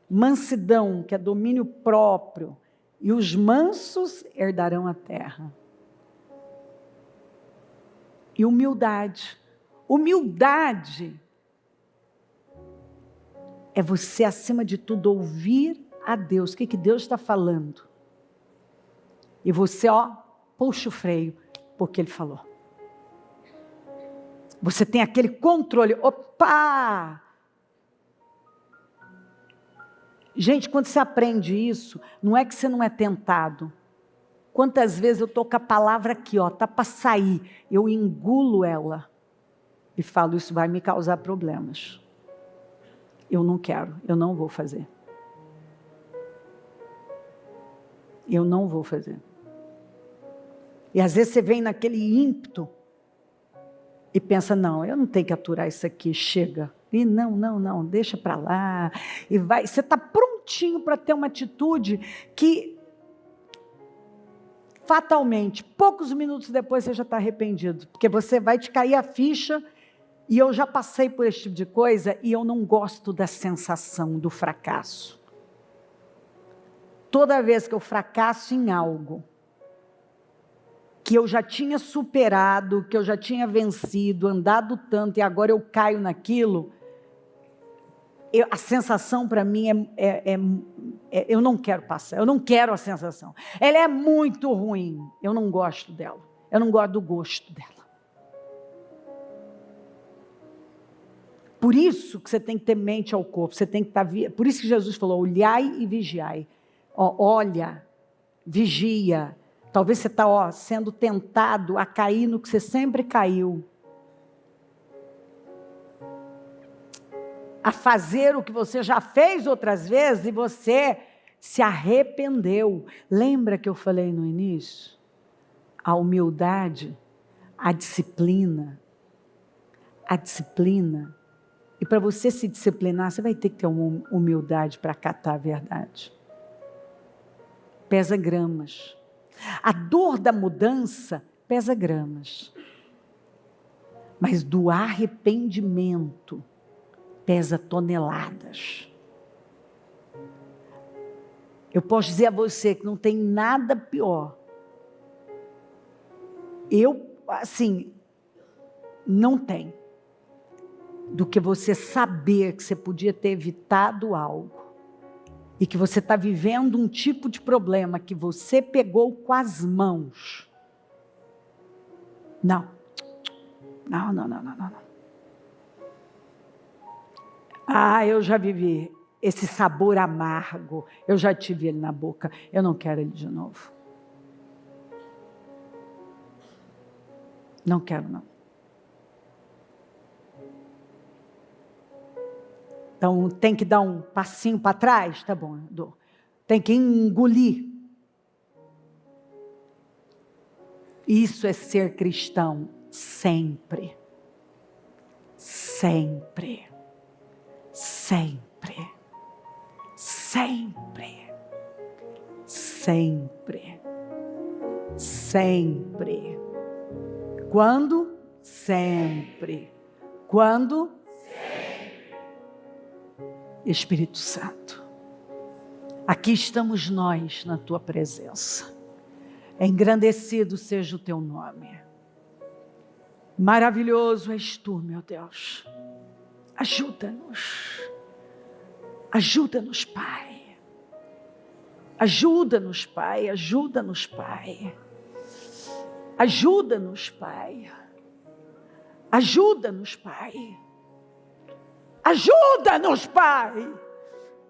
Mansidão, que é domínio próprio, e os mansos herdarão a terra. E humildade. Humildade é você, acima de tudo, ouvir a Deus. O que Deus está falando? E você, ó, puxa o freio, porque Ele falou. Você tem aquele controle. Opa! Gente, quando você aprende isso, não é que você não é tentado. Quantas vezes eu estou com a palavra aqui, ó, tá para sair, eu engulo ela e falo, isso vai me causar problemas. Eu não quero, eu não vou fazer. Eu não vou fazer. E às vezes você vem naquele ímpeto e pensa, não, eu não tenho que aturar isso aqui, chega. E não, deixa para lá. E vai, você está prontinho para ter uma atitude que, fatalmente, poucos minutos depois você já está arrependido. Porque você vai te cair a ficha, e eu já passei por esse tipo de coisa, e eu não gosto da sensação do fracasso. Toda vez que eu fracasso em algo, que eu já tinha superado, que eu já tinha vencido, andado tanto, e agora eu caio naquilo, a sensação para mim eu não quero passar, eu não quero a sensação. Ela é muito ruim, eu não gosto dela, eu não gosto do gosto dela. Por isso que você tem que ter mente ao corpo, você tem que estar, por isso que Jesus falou, olhai e vigiai. Olha, vigia. Talvez você está sendo tentado a cair no que você sempre caiu. A fazer o que você já fez outras vezes e você se arrependeu. Lembra que eu falei no início? A humildade, a disciplina. E para você se disciplinar, você vai ter que ter uma humildade para acatar a verdade. Pesa gramas. A dor da mudança pesa gramas. Mas do arrependimento pesa toneladas. Eu posso dizer a você que não tem nada pior. Não tem. Do que você saber que você podia ter evitado algo. E que você está vivendo um tipo de problema que você pegou com as mãos. Não. Eu já vivi esse sabor amargo. Eu já tive ele na boca. Eu não quero ele de novo. Não quero, não. Então, tem que dar um passinho para trás? Tá bom, eu dou. Tem que engolir. Isso é ser cristão sempre. Sempre. Sempre. Sempre. Sempre. Sempre. Quando? Sempre. Quando? Espírito Santo, aqui estamos nós na tua presença. Engrandecido seja o teu nome. Maravilhoso és tu, meu Deus. Ajuda-nos. Ajuda-nos, Pai. Ajuda-nos, Pai. Ajuda-nos, Pai. Ajuda-nos, Pai. Ajuda-nos, Pai. Ajuda-nos, Pai.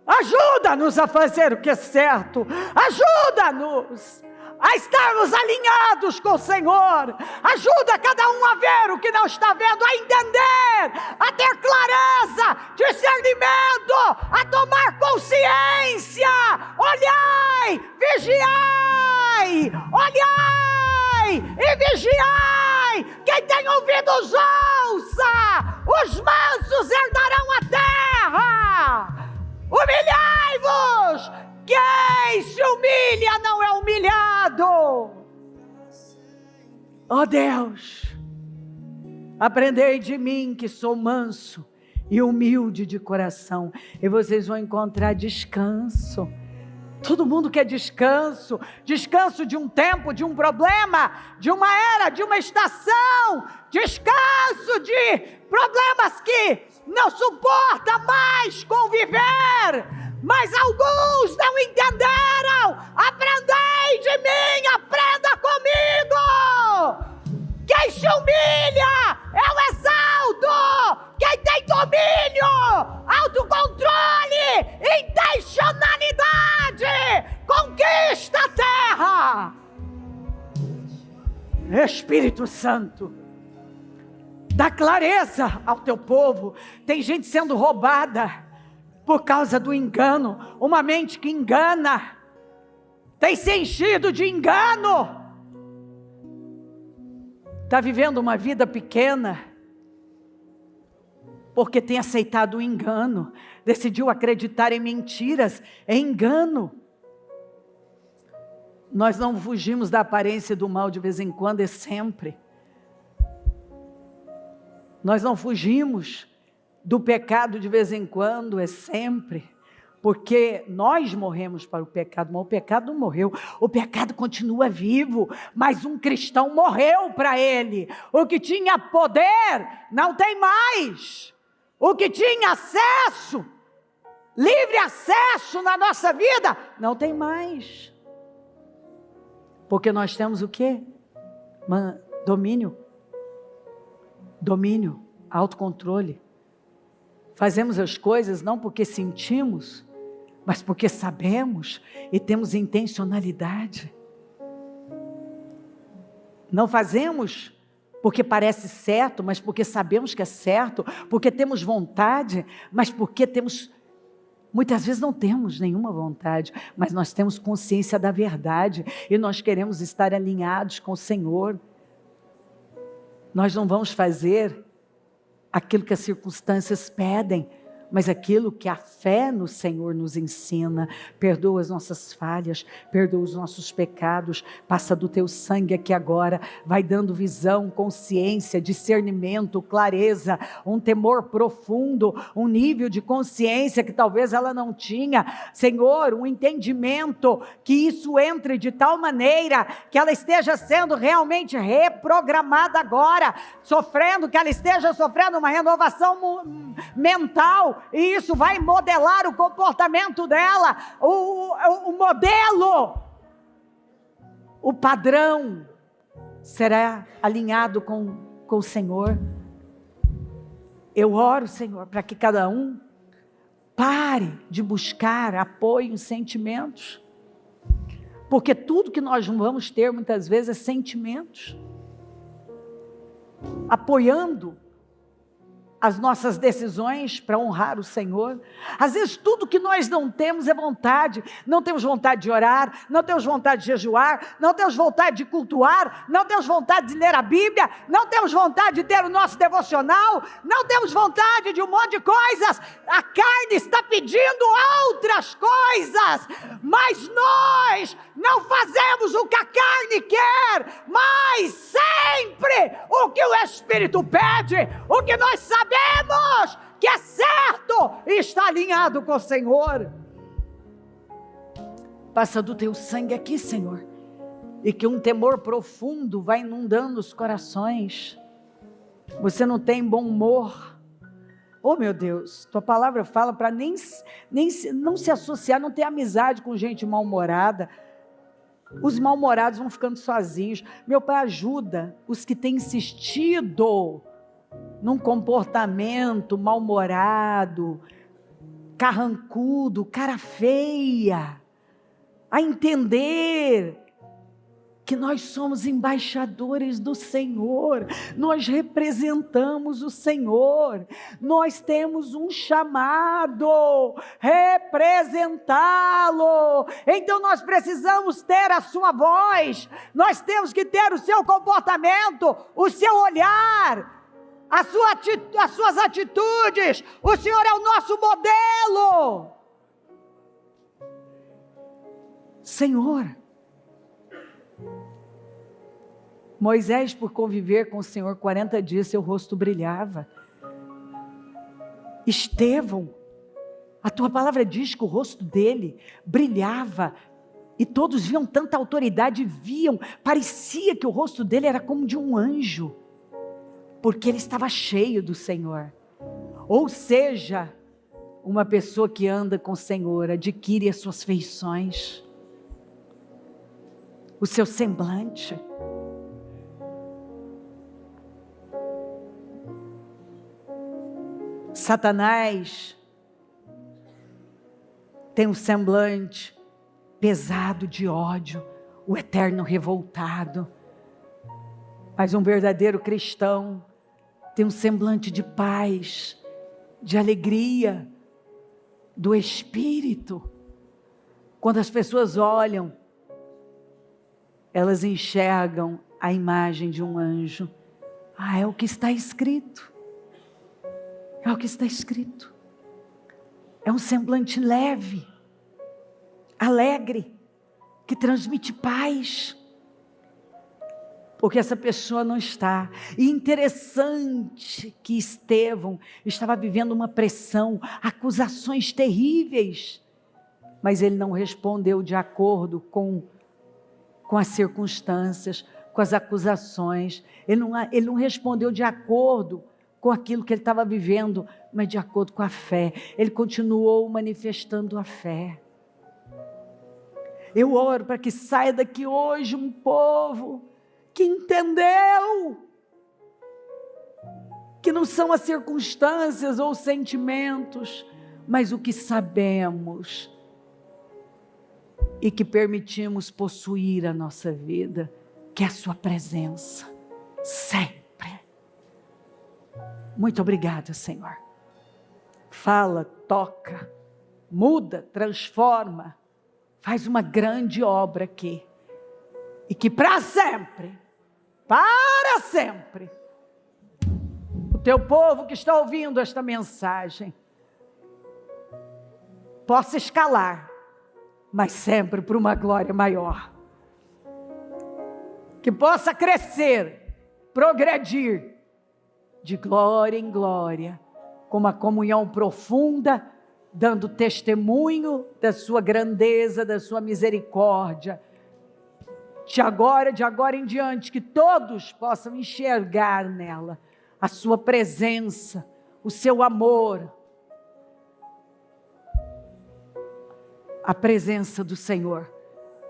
Ajuda-nos a fazer o que é certo. Ajuda-nos a estarmos alinhados com o Senhor. Ajuda cada um a ver o que não está vendo, a entender, a ter clareza, discernimento, a tomar consciência. Olhai, vigiai. Olhai e vigiai. Quem tem ouvidos ouça. Os mansos herdarão a terra. Humilhai-vos. Quem se humilha não é humilhado. Ó Deus, aprendei de mim que sou manso e humilde de coração, e vocês vão encontrar descanso. Todo mundo quer descanso, descanso de um tempo, de um problema, de uma era, de uma estação, descanso de problemas que não suporta mais conviver, mas alguns não entenderam. Aprendei de mim, aprenda comigo. Quem se humilha é o exalto. Quem tem domínio, autocontrole, intencionalidade, conquista a terra. Espírito Santo, dá clareza ao teu povo. Tem gente sendo roubada por causa do engano, uma mente que engana. tem se enchido de engano, está vivendo uma vida pequena, porque tem aceitado o engano, decidiu acreditar em mentiras, é engano. Nós não fugimos da aparência do mal de vez em quando, é sempre. Nós não fugimos do pecado de vez em quando, é sempre. Porque nós morremos para o pecado, mas o pecado não morreu. O pecado continua vivo, mas um cristão morreu para ele. O que tinha poder não tem mais. O que tinha acesso, livre acesso na nossa vida, não tem mais. Porque nós temos o quê? Domínio, autocontrole. Fazemos as coisas não porque sentimos, mas porque sabemos e temos intencionalidade. Não fazemos porque parece certo, mas porque sabemos que é certo, porque temos vontade, mas porque muitas vezes não temos nenhuma vontade, mas nós temos consciência da verdade e nós queremos estar alinhados com o Senhor. Nós não vamos fazer aquilo que as circunstâncias pedem, mas aquilo que a fé no Senhor nos ensina. Perdoa as nossas falhas, perdoa os nossos pecados, passa do teu sangue aqui agora, vai dando visão, consciência, discernimento, clareza, um temor profundo, um nível de consciência que talvez ela não tinha. Senhor, um entendimento, que isso entre de tal maneira que ela esteja sendo realmente reprogramada agora, que ela esteja sofrendo uma renovação mental, e isso vai modelar o comportamento dela, o modelo, o padrão será alinhado com o Senhor. Eu oro, Senhor, para que cada um pare de buscar apoio em sentimentos, porque tudo que nós vamos ter muitas vezes é sentimentos, apoiando as nossas decisões para honrar o Senhor. Às vezes tudo que nós não temos é vontade. Não temos vontade de orar, não temos vontade de jejuar, não temos vontade de cultuar, não temos vontade de ler a Bíblia, não temos vontade de ter o nosso devocional, não temos vontade de um monte de coisas. A carne está pedindo outras coisas, mas nós não fazemos o que a carne quer, mas sempre o que o Espírito pede, o que nós sabemos que é certo e está alinhado com o Senhor. Passa do teu sangue aqui, Senhor, e que um temor profundo vai inundando os corações. Você não tem bom humor. Oh meu Deus, tua palavra fala para não se associar, não ter amizade com gente mal-humorada. Os mal-humorados vão ficando sozinhos. Meu Pai, ajuda os que têm insistido num comportamento mal-humorado, carrancudo, cara feia, a entender que nós somos embaixadores do Senhor, nós representamos o Senhor, nós temos um chamado, representá-lo. Então nós precisamos ter a sua voz, nós temos que ter o seu comportamento, o seu olhar, as suas atitudes. O Senhor é o nosso modelo. Senhor, Moisés, por conviver com o Senhor 40 dias, seu rosto brilhava. Estevão, a tua palavra diz que o rosto dele brilhava, e todos viam tanta autoridade, parecia que o rosto dele era como de um anjo, porque ele estava cheio do Senhor. Ou seja, uma pessoa que anda com o Senhor adquire as suas feições, o seu semblante. Satanás tem um semblante pesado de ódio, o eterno revoltado. Mas um verdadeiro cristão tem um semblante de paz, de alegria, do Espírito. Quando as pessoas olham elas enxergam a imagem de um anjo. Ah, é o que está escrito. É o que está escrito. É um semblante leve, alegre, que transmite paz. Porque essa pessoa não está. E interessante que Estevão estava vivendo uma pressão, acusações terríveis, mas ele não respondeu de acordo com as circunstâncias, com as acusações. Ele não respondeu de acordo com aquilo que ele estava vivendo, mas de acordo com a fé. Ele continuou manifestando a fé. Eu oro para que saia daqui hoje um povo que entendeu que não são as circunstâncias ou os sentimentos, mas o que sabemos e que permitimos possuir a nossa vida, que é a sua presença, sempre. Muito obrigada, Senhor. Fala, toca, muda, transforma, faz uma grande obra aqui. E que para sempre, o teu povo que está ouvindo esta mensagem, possa escalar, mas sempre por uma glória maior. Que possa crescer, progredir, de glória em glória, com uma comunhão profunda, dando testemunho da sua grandeza, da sua misericórdia, de agora em diante, que todos possam enxergar nela a sua presença, o seu amor, a presença do Senhor,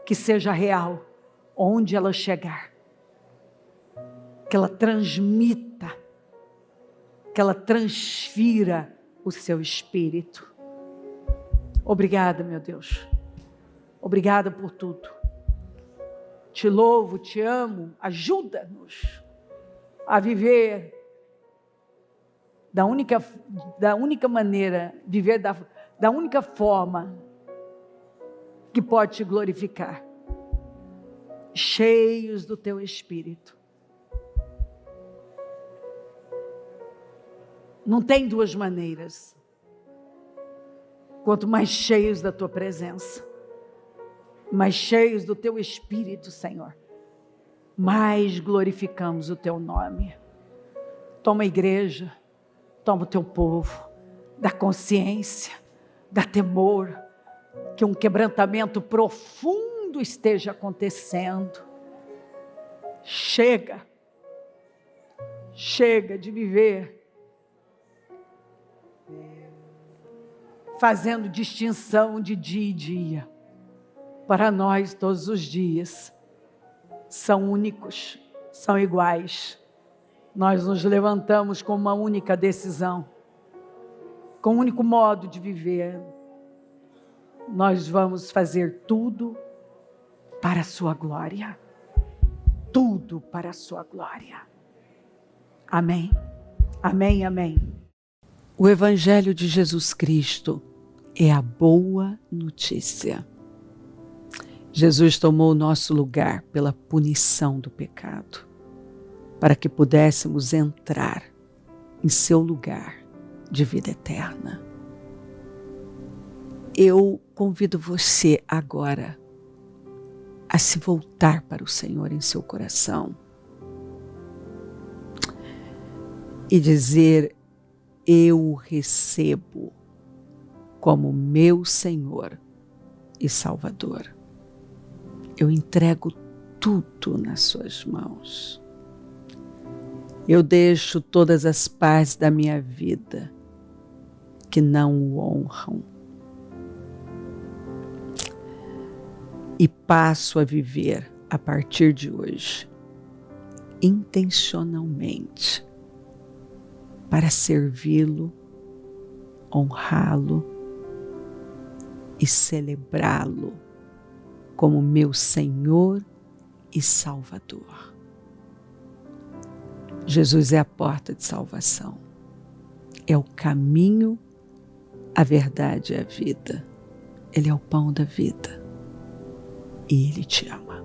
que seja real, onde ela chegar, que ela transmita, que ela transfira o seu espírito. Obrigada, meu Deus, obrigada por tudo. Te louvo, te amo, ajuda-nos a viver da única maneira, viver da única forma que pode te glorificar, cheios do teu Espírito. Não tem duas maneiras, quanto mais cheios da tua presença, mais cheios do teu Espírito, Senhor, mais glorificamos o teu nome. Toma a igreja, toma o teu povo, dá consciência, dá temor, que um quebrantamento profundo esteja acontecendo. Chega de viver fazendo distinção de dia e dia. Para nós, todos os dias são únicos, são iguais. Nós nos levantamos com uma única decisão, com um único modo de viver. Nós vamos fazer tudo para a sua glória. Tudo para a sua glória. Amém. Amém, amém. O Evangelho de Jesus Cristo é a boa notícia. Jesus tomou o nosso lugar pela punição do pecado, para que pudéssemos entrar em seu lugar de vida eterna. Eu convido você agora a se voltar para o Senhor em seu coração e dizer: eu o recebo como meu Senhor e Salvador. Eu entrego tudo nas suas mãos. Eu deixo todas as partes da minha vida que não o honram e passo a viver a partir de hoje intencionalmente para servi-lo, honrá-lo e celebrá-lo como meu Senhor e Salvador. Jesus é a porta de salvação, é o caminho, a verdade e a vida. Ele é o pão da vida e Ele te ama.